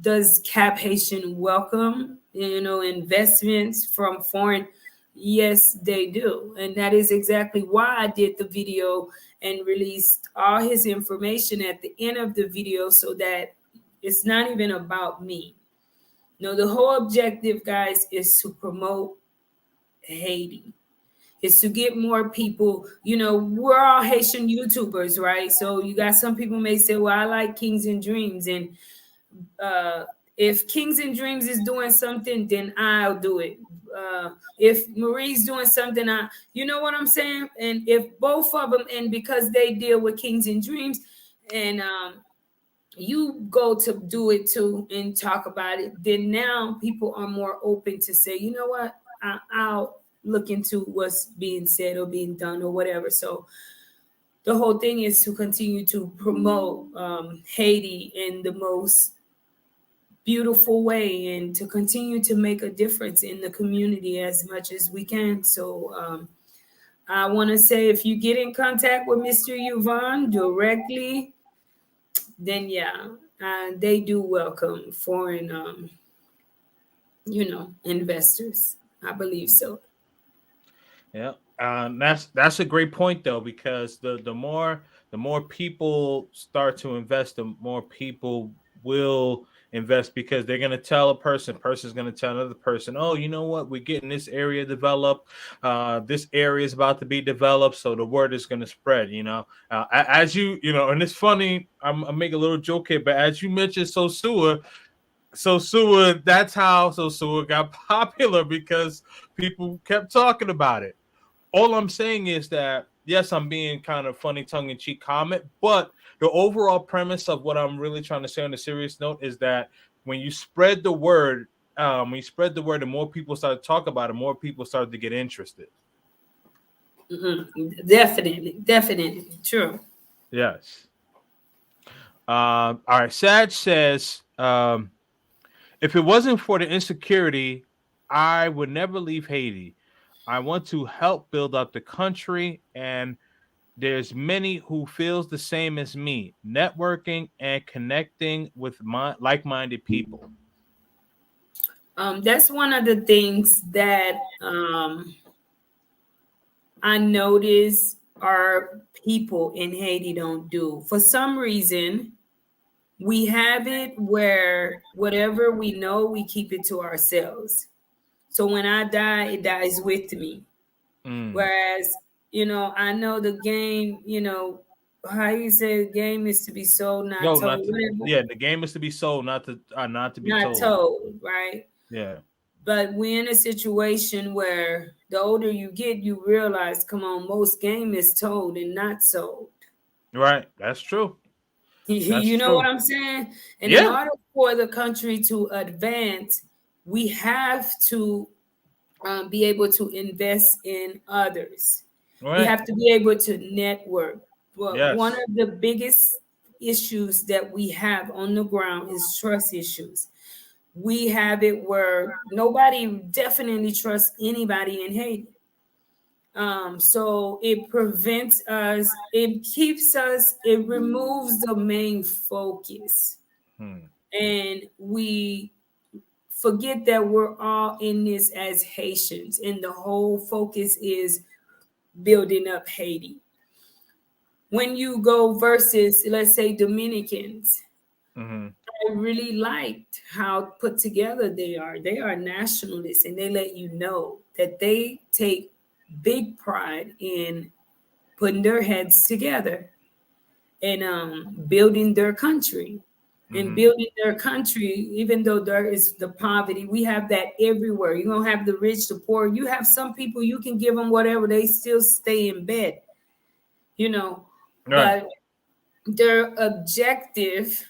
does Cap Haitian welcome, investments from foreign? Yes, they do. And that is exactly why I did the video and released all his information at the end of the video so that it's not even about me. No, the whole objective, guys, is to promote Haiti. Is to get more people. We're all Haitian YouTubers, right? So you got some people may say, well, I like Kings and Dreams. And uh, if Kings and Dreams is doing something, then I'll do it. If Marie's doing something, you know what I'm saying? And if both of them, and because they deal with Kings and Dreams, and you go to do it too and talk about it, then now people are more open to say, you know what, I'll. look into what's being said or being done or whatever. So the whole thing is to continue to promote Haiti in the most beautiful way and to continue to make a difference in the community as much as we can. So I want to say if you get in contact with Mr. Yvonne directly, then yeah, they do welcome foreign, investors. I believe so. Yeah, that's a great point though, because the more people start to invest, the more people will invest, because they're gonna tell person's gonna tell another person, oh, you know what, we're getting this area developed, this area is about to be developed, so the word is gonna spread. As and it's funny. I'm making a little joke here, but as you mentioned, Sosua, that's how Sosua got popular, because people kept talking about it. All I'm saying is that, yes, I'm being kind of funny, tongue in cheek comment, but the overall premise of what I'm really trying to say on a serious note is that when you spread the word, the more people start to talk about it, more people start to get interested. Definitely, true. Yes. All right. Sag says, if it wasn't for the insecurity, I would never leave Haiti. I want to help build up the country, and there's many who feels the same as me, networking and connecting with like-minded people. That's one of the things that I notice our people in Haiti don't do. For some reason, we have it where whatever we know, we keep it to ourselves. So when I die, it dies with me. Mm. Whereas, I know the game, how you say the game is to be sold, not No, not told, to. whatever, Yeah, the game is to be sold, not to be not told. told, right? Yeah. But we're in a situation where the older you get, you realize, come on, most game is told and not sold. Right. That's true. That's You know what true. I'm saying? And in Yeah. order for the country to advance, we have to be able to invest in others. We Right. have to be able to network. But one Yes. of the biggest issues that we have on the ground is trust issues. We have it where nobody definitely trusts anybody in Haiti. So it prevents us, it keeps us, it removes the main focus. Hmm. And we forget that we're all in this as Haitians, and the whole focus is building up Haiti. When you go versus, let's say, Dominicans, Mm-hmm. I really liked how put together they are. They are nationalists, and they let you know that they take big pride in putting their heads together and building their country. And Mm-hmm. building their country, even though there is the poverty, we have that everywhere. You're gonna have the rich, the poor. You have some people you can give them whatever, they still stay in bed, you know. Right. But their objective,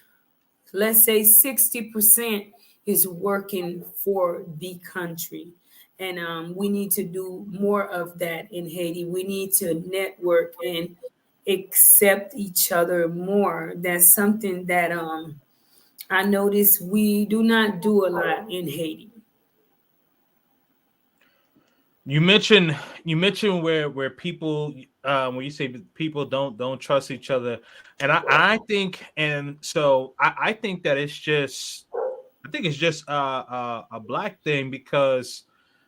let's say 60%, is working for the country. And we need to do more of that in Haiti. We need to network and accept each other more. That's something that I notice we do not do a lot in Haiti. You mentioned where people, when you say people don't trust each other, and I think, and so I think that it's just a black thing, because,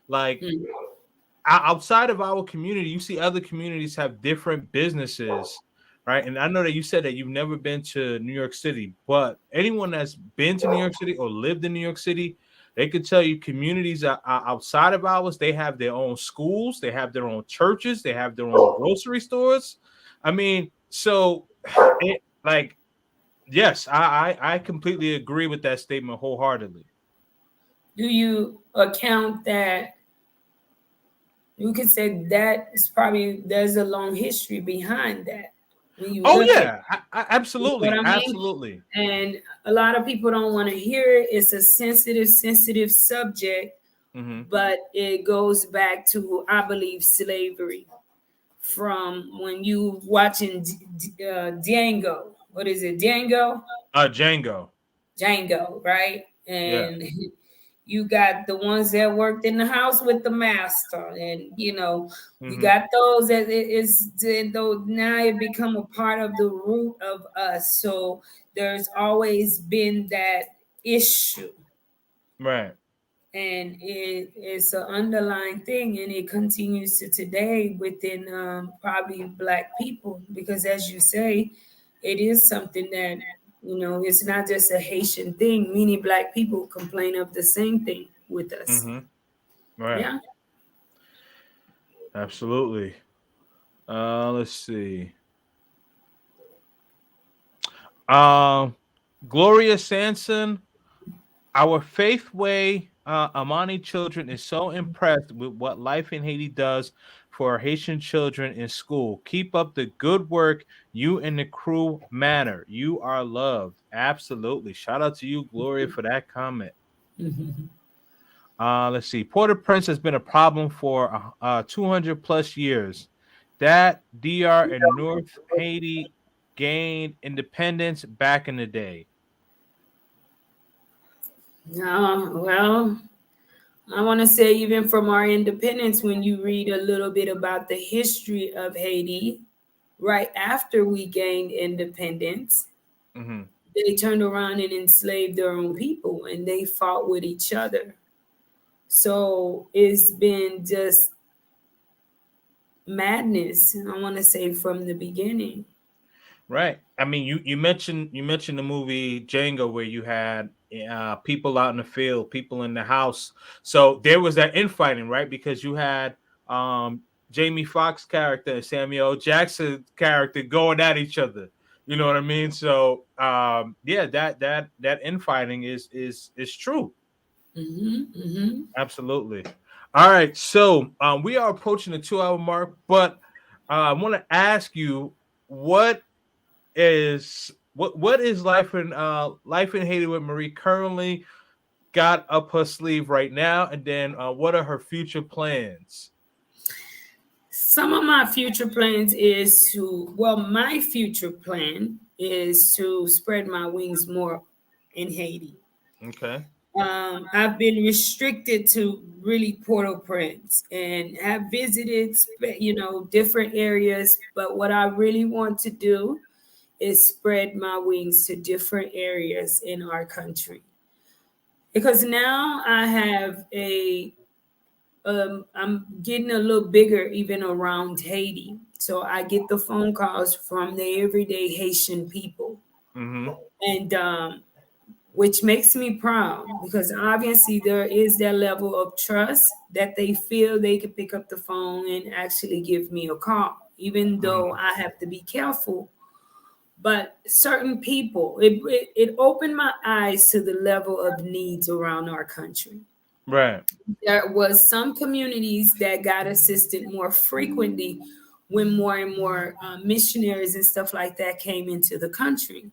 like, Mm. outside of our community, you see other communities have different businesses, right? And I know that you said that you've never been to New York City, but anyone that's been to New York City or lived in New York City, they could tell you communities are outside of ours. They have their own schools, they have their own churches, they have their own grocery stores. I mean, so like, yes, I completely agree with that statement wholeheartedly. Do you account that you could say that is probably there's a long history behind that when you Oh look at, yeah, you know what absolutely, I mean? absolutely. And a lot of people don't want to hear it. It's a sensitive subject Mm-hmm. but it goes back to, I believe, slavery. From when you watching Django, what is it, Django? Django. Django, right? Yeah. And you got the ones that worked in the house with the master, and you Mm-hmm. got those that it is though now it become a part of the root of us. So there's always been that issue, Right. and it's an underlying thing, and it continues to today within probably Black people, because as you say, it is something that it's not just a Haitian thing. Many Black people complain of the same thing with us. Mm-hmm. Right. Yeah. Absolutely. Let's see. Um, Gloria Sanson, our Faith Way Amani children is so impressed with what Life in Haiti does for Haitian children in school. Keep up the good work. You and the crew matter. You are loved. Absolutely. Shout out to you, Gloria, for that comment. Mhm. Let's see. Port-au-Prince has been a problem for 200 plus years. That DR and North Haiti gained independence back in the day. Well, I want to say, even from our independence, when you read a little bit about the history of Haiti, right after we gained independence, Hmm. they turned around and enslaved their own people, and they fought with each other. So it's been just madness, I want to say, from the beginning. Right. I mean, you mentioned the movie Django where you had people out in the field, people in the house. So there was that infighting, right? Because you had Jamie Foxx character and Samuel L. Jackson character going at each other. You know what I mean? So yeah, that infighting is true. Hmm. Absolutely. All right. So we are approaching the 2 hour mark, but I want to ask you what is life in Haiti with Marie currently got up her sleeve right now, and then what are her future plans? Some of my future plans is well, my future plan is to spread my wings more in Haiti. Okay. I've been restricted to really Port-au-Prince and have visited, different areas. But what I really want to do is spread my wings to different areas in our country, because now I have I'm getting a little bigger even around Haiti. So I get the phone calls from the everyday Haitian people, Mm-hmm. and which makes me proud, because obviously there is that level of trust that they feel they can pick up the phone and actually give me a call, even though Mm-hmm. I have to be careful. But certain people, it opened my eyes to the level of needs around our country. Right. There was some communities that got assisted more frequently when more and more missionaries and stuff like that came into the country.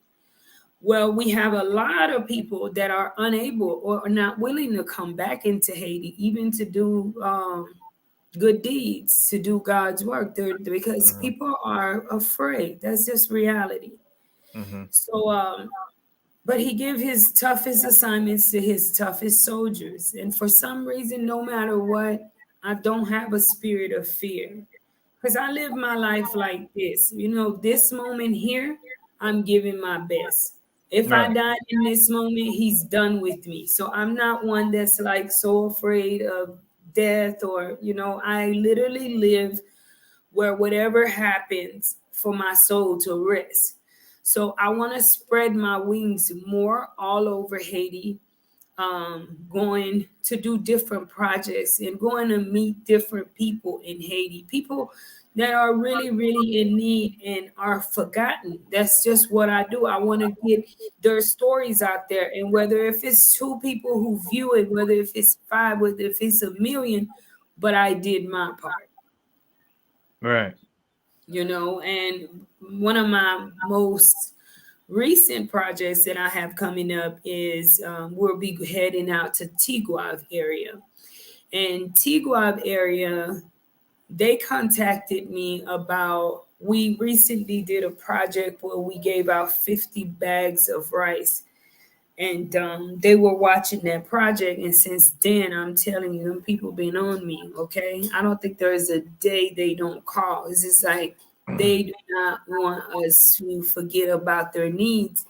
Well, we have a lot of people that are unable or are not willing to come back into Haiti, even to do good deeds, to do God's work. Because Mm-hmm. people are afraid. That's just reality. Mm-hmm. So, but he give his toughest assignments to his toughest soldiers. And for some reason, no matter what, I don't have a spirit of fear, because I live my life like this. This moment here, I'm giving my best. If I Right. die in this moment, he's done with me. So I'm not one that's like so afraid of death, or, I literally live where whatever happens for my soul to rest. So I want to spread my wings more all over Haiti, going to do different projects and going to meet different people in Haiti, people that are really, really in need and are forgotten. That's just what I do. I want to get their stories out there. And whether if it's two people who view it, whether if it's five, whether if it's a million, but I did my part. Right. And one of my most recent projects that I have coming up is we'll be heading out to Tigua area. in Tiguab area, they contacted me about, we recently did a project where we gave out 50 bags of rice, and they were watching that project, and since then I'm telling you, them people been on me. Okay, I don't think there is a day they don't call. It's just like they do not want us to forget about their needs.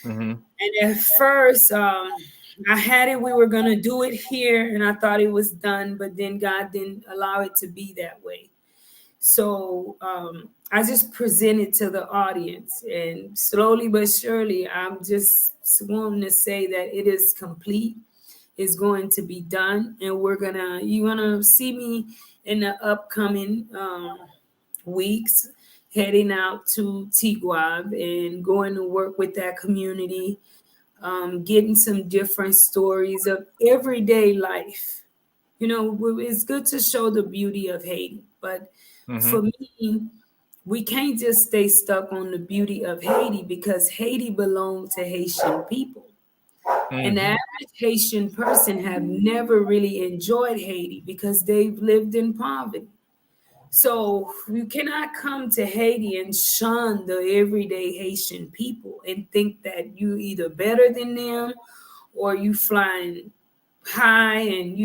Mm-hmm. And at first, I had it, we were going to do it here, and I thought it was done, but then God didn't allow it to be that way. So I just presented to the audience, and slowly but surely, I'm just wanting to say that it is complete. It's going to be done, and you're gonna see me in the upcoming weeks heading out to Tiguab and going to work with that community, getting some different stories of everyday life. You know, it's good to show the beauty of Haiti, but Mm-hmm. for me, we can't just stay stuck on the beauty of Haiti, because Haiti belonged to Haitian people. And the Mm-hmm. average Haitian person have never really enjoyed Haiti because they've lived in poverty. So you cannot come to Haiti and shun the everyday Haitian people and think that you either better than them or you flying high, and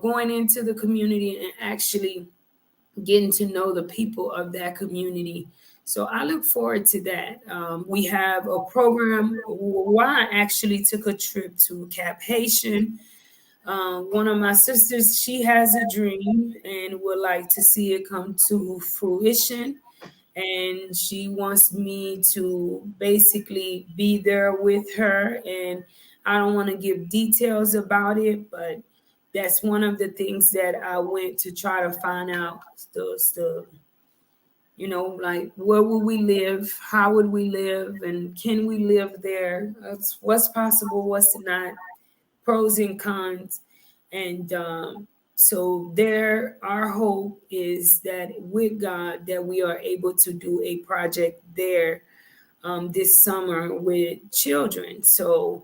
going into the community and actually getting to know the people of that community. So I look forward to that. We have a program. Why I actually took a trip to Cap Haitian. One of my sisters, she has a dream and would like to see it come to fruition. And she wants me to basically be there with her. And I don't want to give details about it, but that's one of the things that I went to try to find out the like, where would we live, how would we live, and can we live there? That's what's possible, what's not, pros and cons. And so there, our hope is that with God, that we are able to do a project there this summer with children. So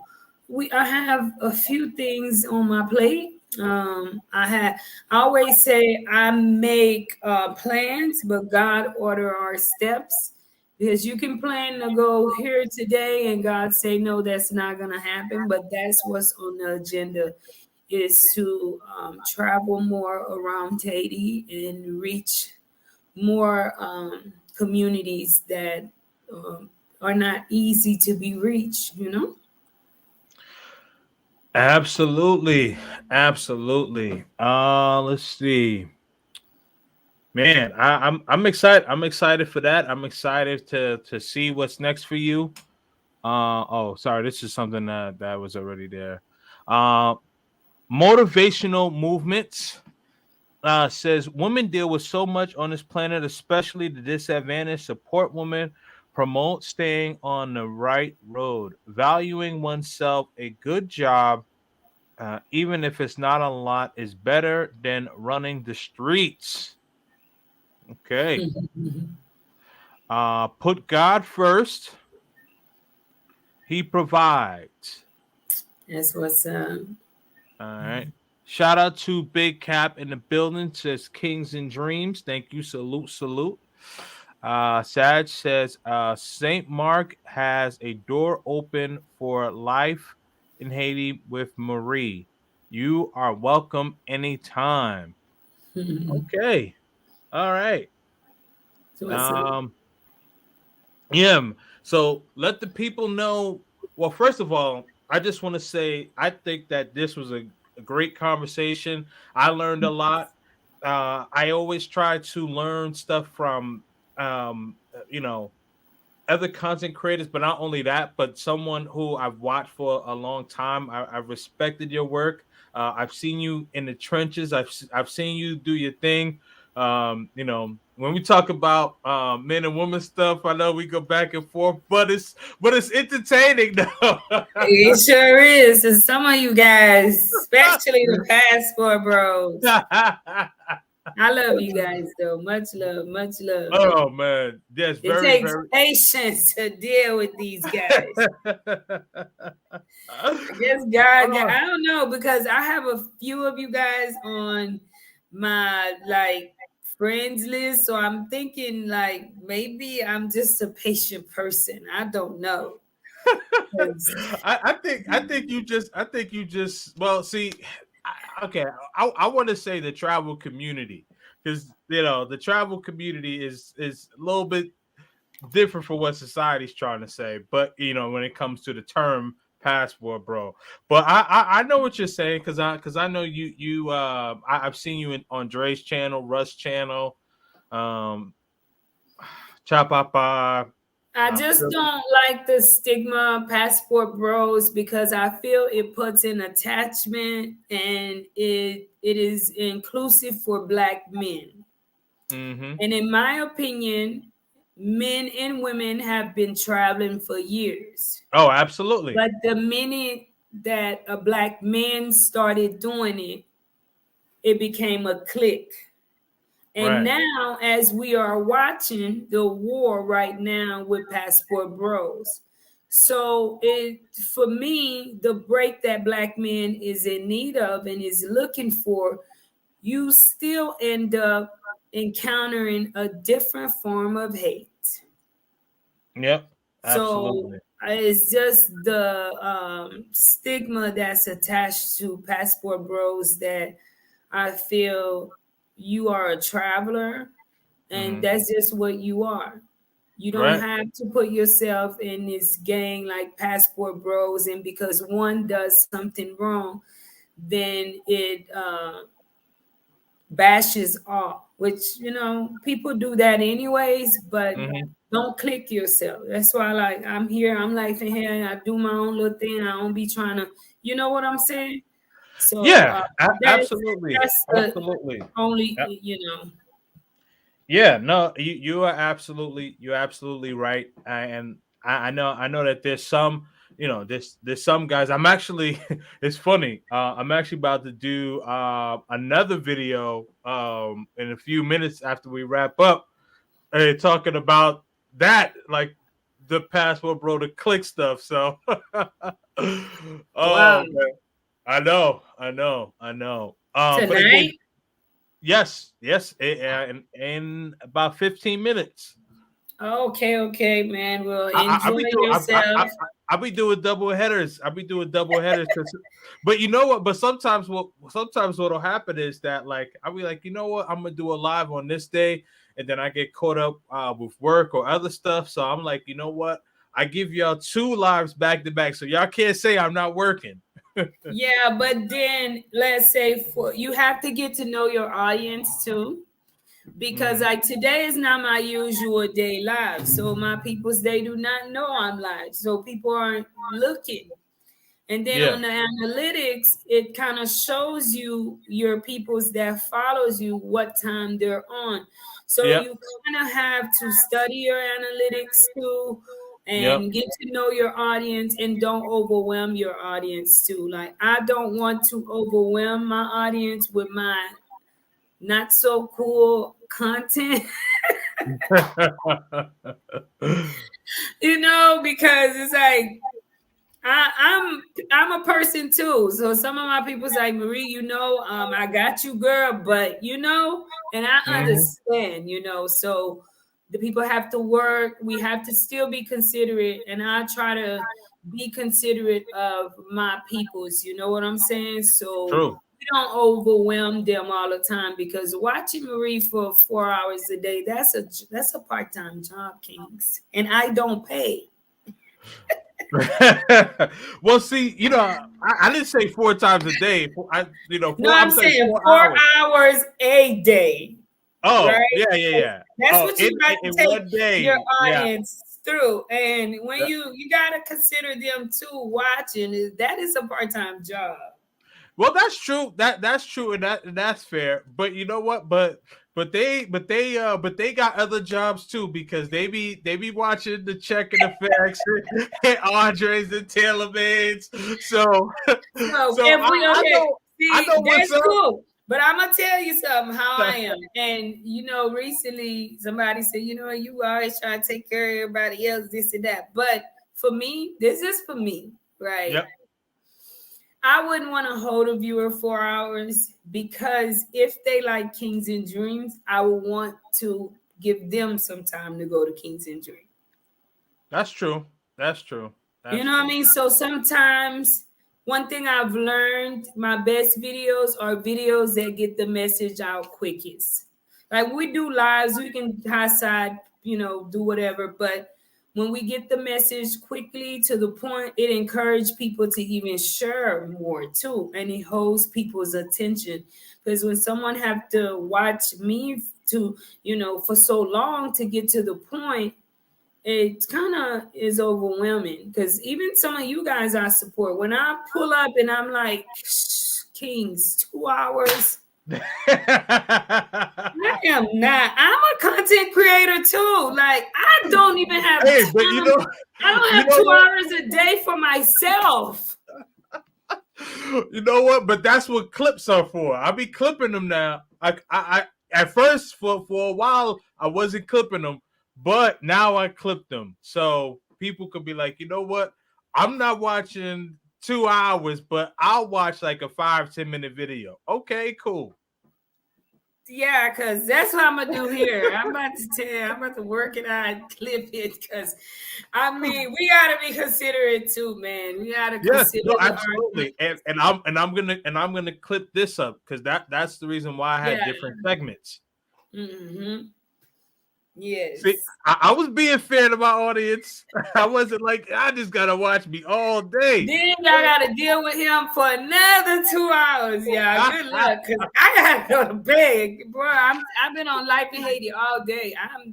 I have a few things on my plate. I always say I make plans, but God order our steps, because you can plan to go here today and God say no, that's not gonna happen. But that's what's on the agenda, is to travel more around Haiti and reach more communities that um, are not easy to be reached. Absolutely. Absolutely. Let's see. Man, I'm excited. I'm excited for that. I'm excited to see what's next for you. Oh, sorry, this is something that was already there. Uh Motivational movements says women deal with so much on this planet, especially the disadvantaged. Support women, promote staying on the right road, valuing oneself. A good job, even if it's not a lot, is better than running the streets. Okay. Put God first. He provides. That's what's All right. Shout out to Big Cap in the building. Says Kings and Dreams. Thank you. Salute, salute. Sag says Saint Mark has a door open for life in Haiti with Marie. You are welcome anytime. Okay. All right. so what's Um, yeah. So let the people know. Well, first of all, I just want to say I think that this was a great conversation. I learned a lot. I always try to learn stuff from you know, other content creators, but not only that, but someone who I've watched for a long time. I've respected your work. I've seen you in the trenches. I've seen you do your thing. When we talk about men and women stuff, I know we go back and forth, but it's entertaining though. it sure is. And some of you guys, especially the passport bros. I love you guys though. Much love, much love. Oh man, yes, It very, takes very. patience to deal with these guys. I guess God, Oh, I don't know, because I have a few of you guys on my like friends list. So I'm thinking like maybe I'm just a patient person. I don't know. 'Cause- I think you just well see okay I want to say the travel community, because the travel community is a little bit different for what society's trying to say, but when it comes to the term passport bro, but I know what you're saying, because I know I've seen you on Dre's channel, Russ channel, um Chapapa. I just don't like the stigma passport bros because I feel it puts an attachment and it is inclusive for black men. Mm-hmm. And in my opinion, men and women have been traveling for years. Oh, absolutely. But the minute that a black man started doing it, it became a clique. And Right. now, as we are watching the war right now with passport bros, so it for me, the break that black men is in need of and is looking for, you still end up encountering a different form of hate. Yep. So Absolutely. it's just the stigma that's attached to passport bros that I feel you are a traveler and Mm-hmm. that's just what you are. You don't Right. have to put yourself in this gang like passport bros, and because one does something wrong, then it bashes all, which people do that anyways, but Mm-hmm. don't click yourself. That's why like I'm here, I'm like here, I do my own little thing. I don't be trying to, you know what I'm saying? So Yeah. that's Absolutely. that's the Absolutely. only, Yep. Yeah. No, you're absolutely right. And I know that there's some there's some guys. I'm actually it's funny. I'm actually about to do another video in a few minutes after we wrap up, talking about that, like the passport bro, the click stuff. So wow. oh man. I know. But again, Tonight? yes, in about 15 minutes. Okay, man. Well, I'll enjoy be doing yourself. I'll be doing double headers. I'll be doing double headers. But you know what? But sometimes what'll happen is that, like, I'll be like, you know what? I'm gonna do a live on this day, and then I get caught up with work or other stuff. So I'm like, you know what? I give y'all 2 lives back to back, so y'all can't say I'm not working. Yeah, but then let's say for you have to get to know your audience too. Because Mhm. like today is not my usual day live. So my peoples, they do not know I'm live. So people aren't looking. And then Yeah. on the analytics, it kind of shows you your peoples that follows you what time they're on. So Yep. you kind of have to study your analytics too Yep. and get to know your audience and don't overwhelm your audience too. Like I don't want to overwhelm my audience with my not so cool content. Because it's like I'm a person too. So some of my people's like, Marie, I got you, girl, but and I Mhm. understand, so the people have to work. We have to still be considerate, and I try to be considerate of my peoples. You know what I'm saying? So True. we don't overwhelm them all the time because watching Marie for 4 hours a day, that's a part-time job, Kings. And I don't pay. Well, see, I didn't say 4 times a day. No, I'm I'm saying saying four four hours. hours a day, Oh, right? yeah. That's Oh, what in, you got in to take one your day. Yeah. audience through. And when Yeah. you gotta consider them too watching, that is a part-time job. Well, that's true. That's true, and that's fair. But you know what? But they got other jobs too, because they be watching the check and effects and Andres and Taylor Maids. So So so if we I okay, know I see, know what's that's up. cool. But I'm gonna tell you something how I am. And recently somebody said, you always try to take care of everybody else, this and that. But for me, this is for me, right? Yep. I wouldn't want to hold a viewer 4 hours because if they like Kings and Dreams, I would want to give them some time to go to Kings and Dreams. That's true. That's true. You know what I mean? So sometimes one thing I've learned, my best videos are videos that get the message out quickest. Like we do lives, we can high side, do whatever, but when we get the message quickly to the point, it encourages people to even share more too, and it holds people's attention. Because when someone have to watch me to, for so long to get to the point, it kind of is overwhelming. Because even some of you guys I support, when I pull up and I'm like, Kings, 2 hours. I am not. I'm a content creator too. Like I don't even have Hey, time. but I don't have 2 hours a day for myself. You know what? But that's what clips are for. I be clipping them now. I at first for a while I wasn't clipping them, but now I clip them so people could be like, you know what? I'm not watching 2 hours, but I'll watch like a 5-10 minute video. Okay, cool. Yeah, because that's what I'm gonna do here. I'm about to work it out and clip it because we gotta be considerate too, man. We gotta consider absolutely. And I'm gonna clip this up because that's the reason why I had different segments. Mm-hmm. Yes. See, I was being fair to my audience. I wasn't like I just gotta watch me all day. Then y'all gotta deal with him for another 2 hours. Yeah, good luck. Cause I gotta go to bed, bro. I've been on Life in Haiti all day. I'm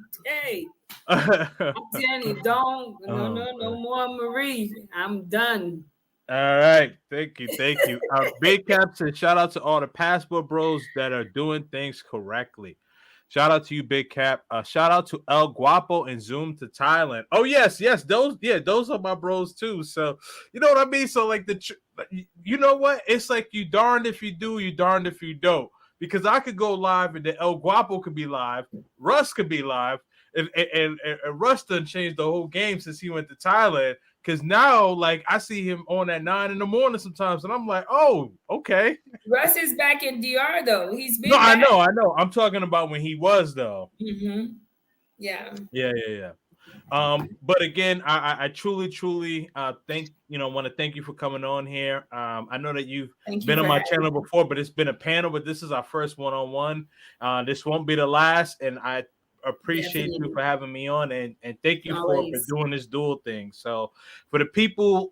telling you, no more Marie. I'm done. All right, thank you. Big Cap said, shout out to all the passport bros that are doing things correctly. Shout out to you, Big Cap. Shout out to El Guapo and Zoom to Thailand. Oh yes, those are my bros too. So you know what I mean. So like you know what? It's like you darned if you do, you darned if you don't. Because I could go live and then El Guapo could be live, Russ could be live, and Russ done changed the whole game since he went to Thailand. Because now, like, I see him on at 9 a.m. sometimes, and I'm like, oh, okay. Russ is back in DR, though. He's been back. I know. I'm talking about when he was, though. Mm-hmm. Yeah. But again, I truly want to thank you for coming on here. I know that you've been on my channel before, but it's been a panel, but this is our first one-on-one. This won't be the last, and I appreciate you for having me on, and thank you for doing this dual thing. So for the people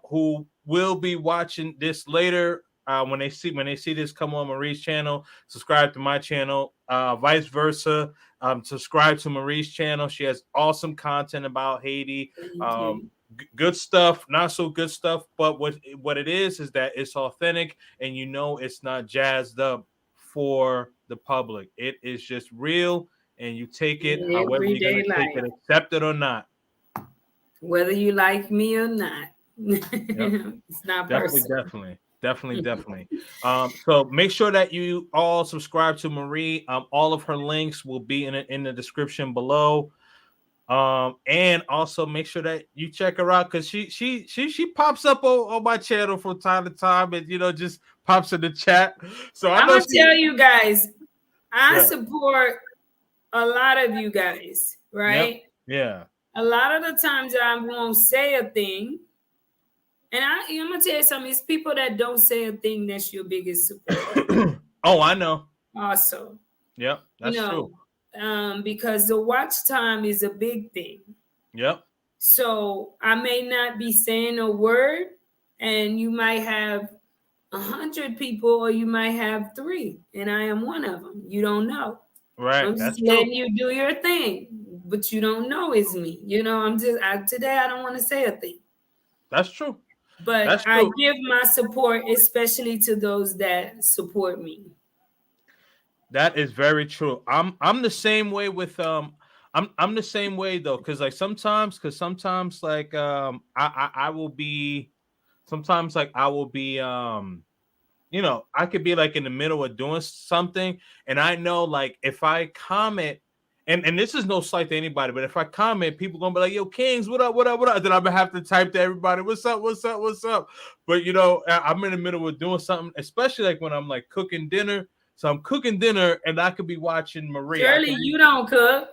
who will be watching this later, when they see this come on Marie's channel, subscribe to my channel, vice versa. Subscribe to Marie's channel. She has awesome content about Haiti. Good stuff, not so good stuff, but what it is that it's authentic, and it's not jazzed up for the public. It is just real. And you take it however you're going to take it, accept it or not. Whether you like me or not. It's not personal. Definitely. So make sure that you all subscribe to Marie. All of her links will be in the description below. And also make sure that you check her out because she pops up on my channel from time to time and just pops in the chat. So I'm gonna tell you guys, I support a lot of you guys, right? Yep. Yeah. A lot of the times I won't say a thing. And I'm going to tell you something. It's people that don't say a thing that's your biggest support. Oh, I know. Also. Yep, that's true. Because the watch time is a big thing. Yep. So I may not be saying a word and you might have 100 people or you might have 3. And I am one of them. You don't know. Right. I'm just letting you do your thing, but you don't know it's me. Today I don't want to say a thing. That's true. But I give my support, especially to those that support me. That is very true. I'm the same way with I'm the same way though, because sometimes like I will be you know, I could be like in the middle of doing something, and I know like if I comment, and this is no slight to anybody, but if I comment, people gonna be like, "Yo, Kings, what up, what up, what up?" Then I'm gonna have to type to everybody, "What's up, what's up, what's up?" But you know, I'm in the middle of doing something, especially like when I'm like cooking dinner. So I'm cooking dinner, and I could be watching Marie. Shirley, you don't cook.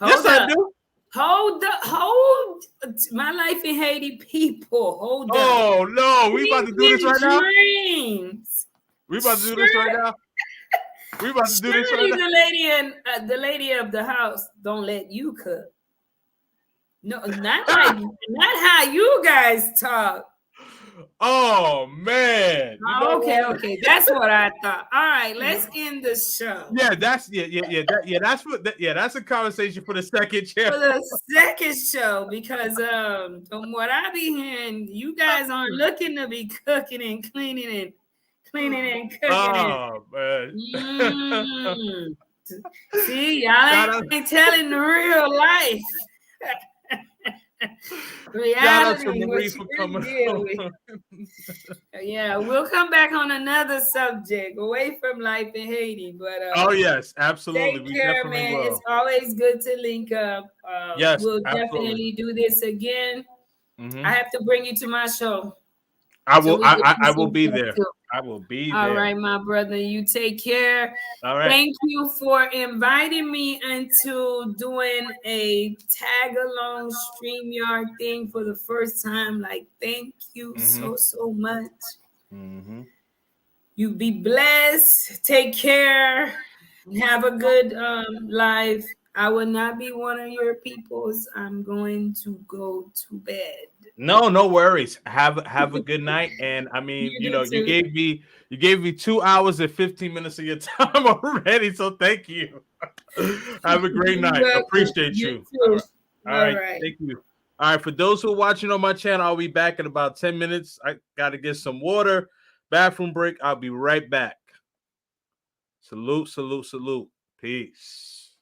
Yes, Hold I up. do. Hold my life in Haiti, people. Hold up. Oh no, we about to do this right now. Dreams. We about to do this right now. We about to do this right Surely now. the lady of the house don't let you cook. No, not like not how you guys talk. Oh man. You know Okay, what? okay. That's what I thought. All right, let's end the show. Yeah, that's that's what that's a conversation for the second For chair. the second show, because from what I be hearing, you guys aren't looking to be cooking and cleaning and cooking Oh man. and see, y'all Shout out, ain't telling the real life. shout out to Reality, what Marie you for really coming deal with. on. Yeah, we'll come back on another subject away from life in Haiti. But Oh yes, absolutely. take We care, definitely man. will. It's always good to link up. Yes, We'll absolutely. definitely do this again. Mhm. I have to bring you to my show. I So will we can I do will some be stuff there. too. I will be All there. right, my brother. You take care. All right. Thank you for inviting me into doing a tag along StreamYard thing for the first time. Like, thank you so much. Mm-hmm. You be blessed. Take care. Have a good life. I will not be one of your peoples. I'm going to go to bed. No worries. Have a good night. And I mean, you You know, do too. you gave me 2 hours and 15 minutes of your time already. So thank you. Have a great You're night. welcome. Appreciate You you. too. All All right. right. Thank you. All right. For those who are watching on my channel, I'll be back in about 10 minutes. I gotta get some water, bathroom break. I'll be right back. Salute, salute, salute. Peace.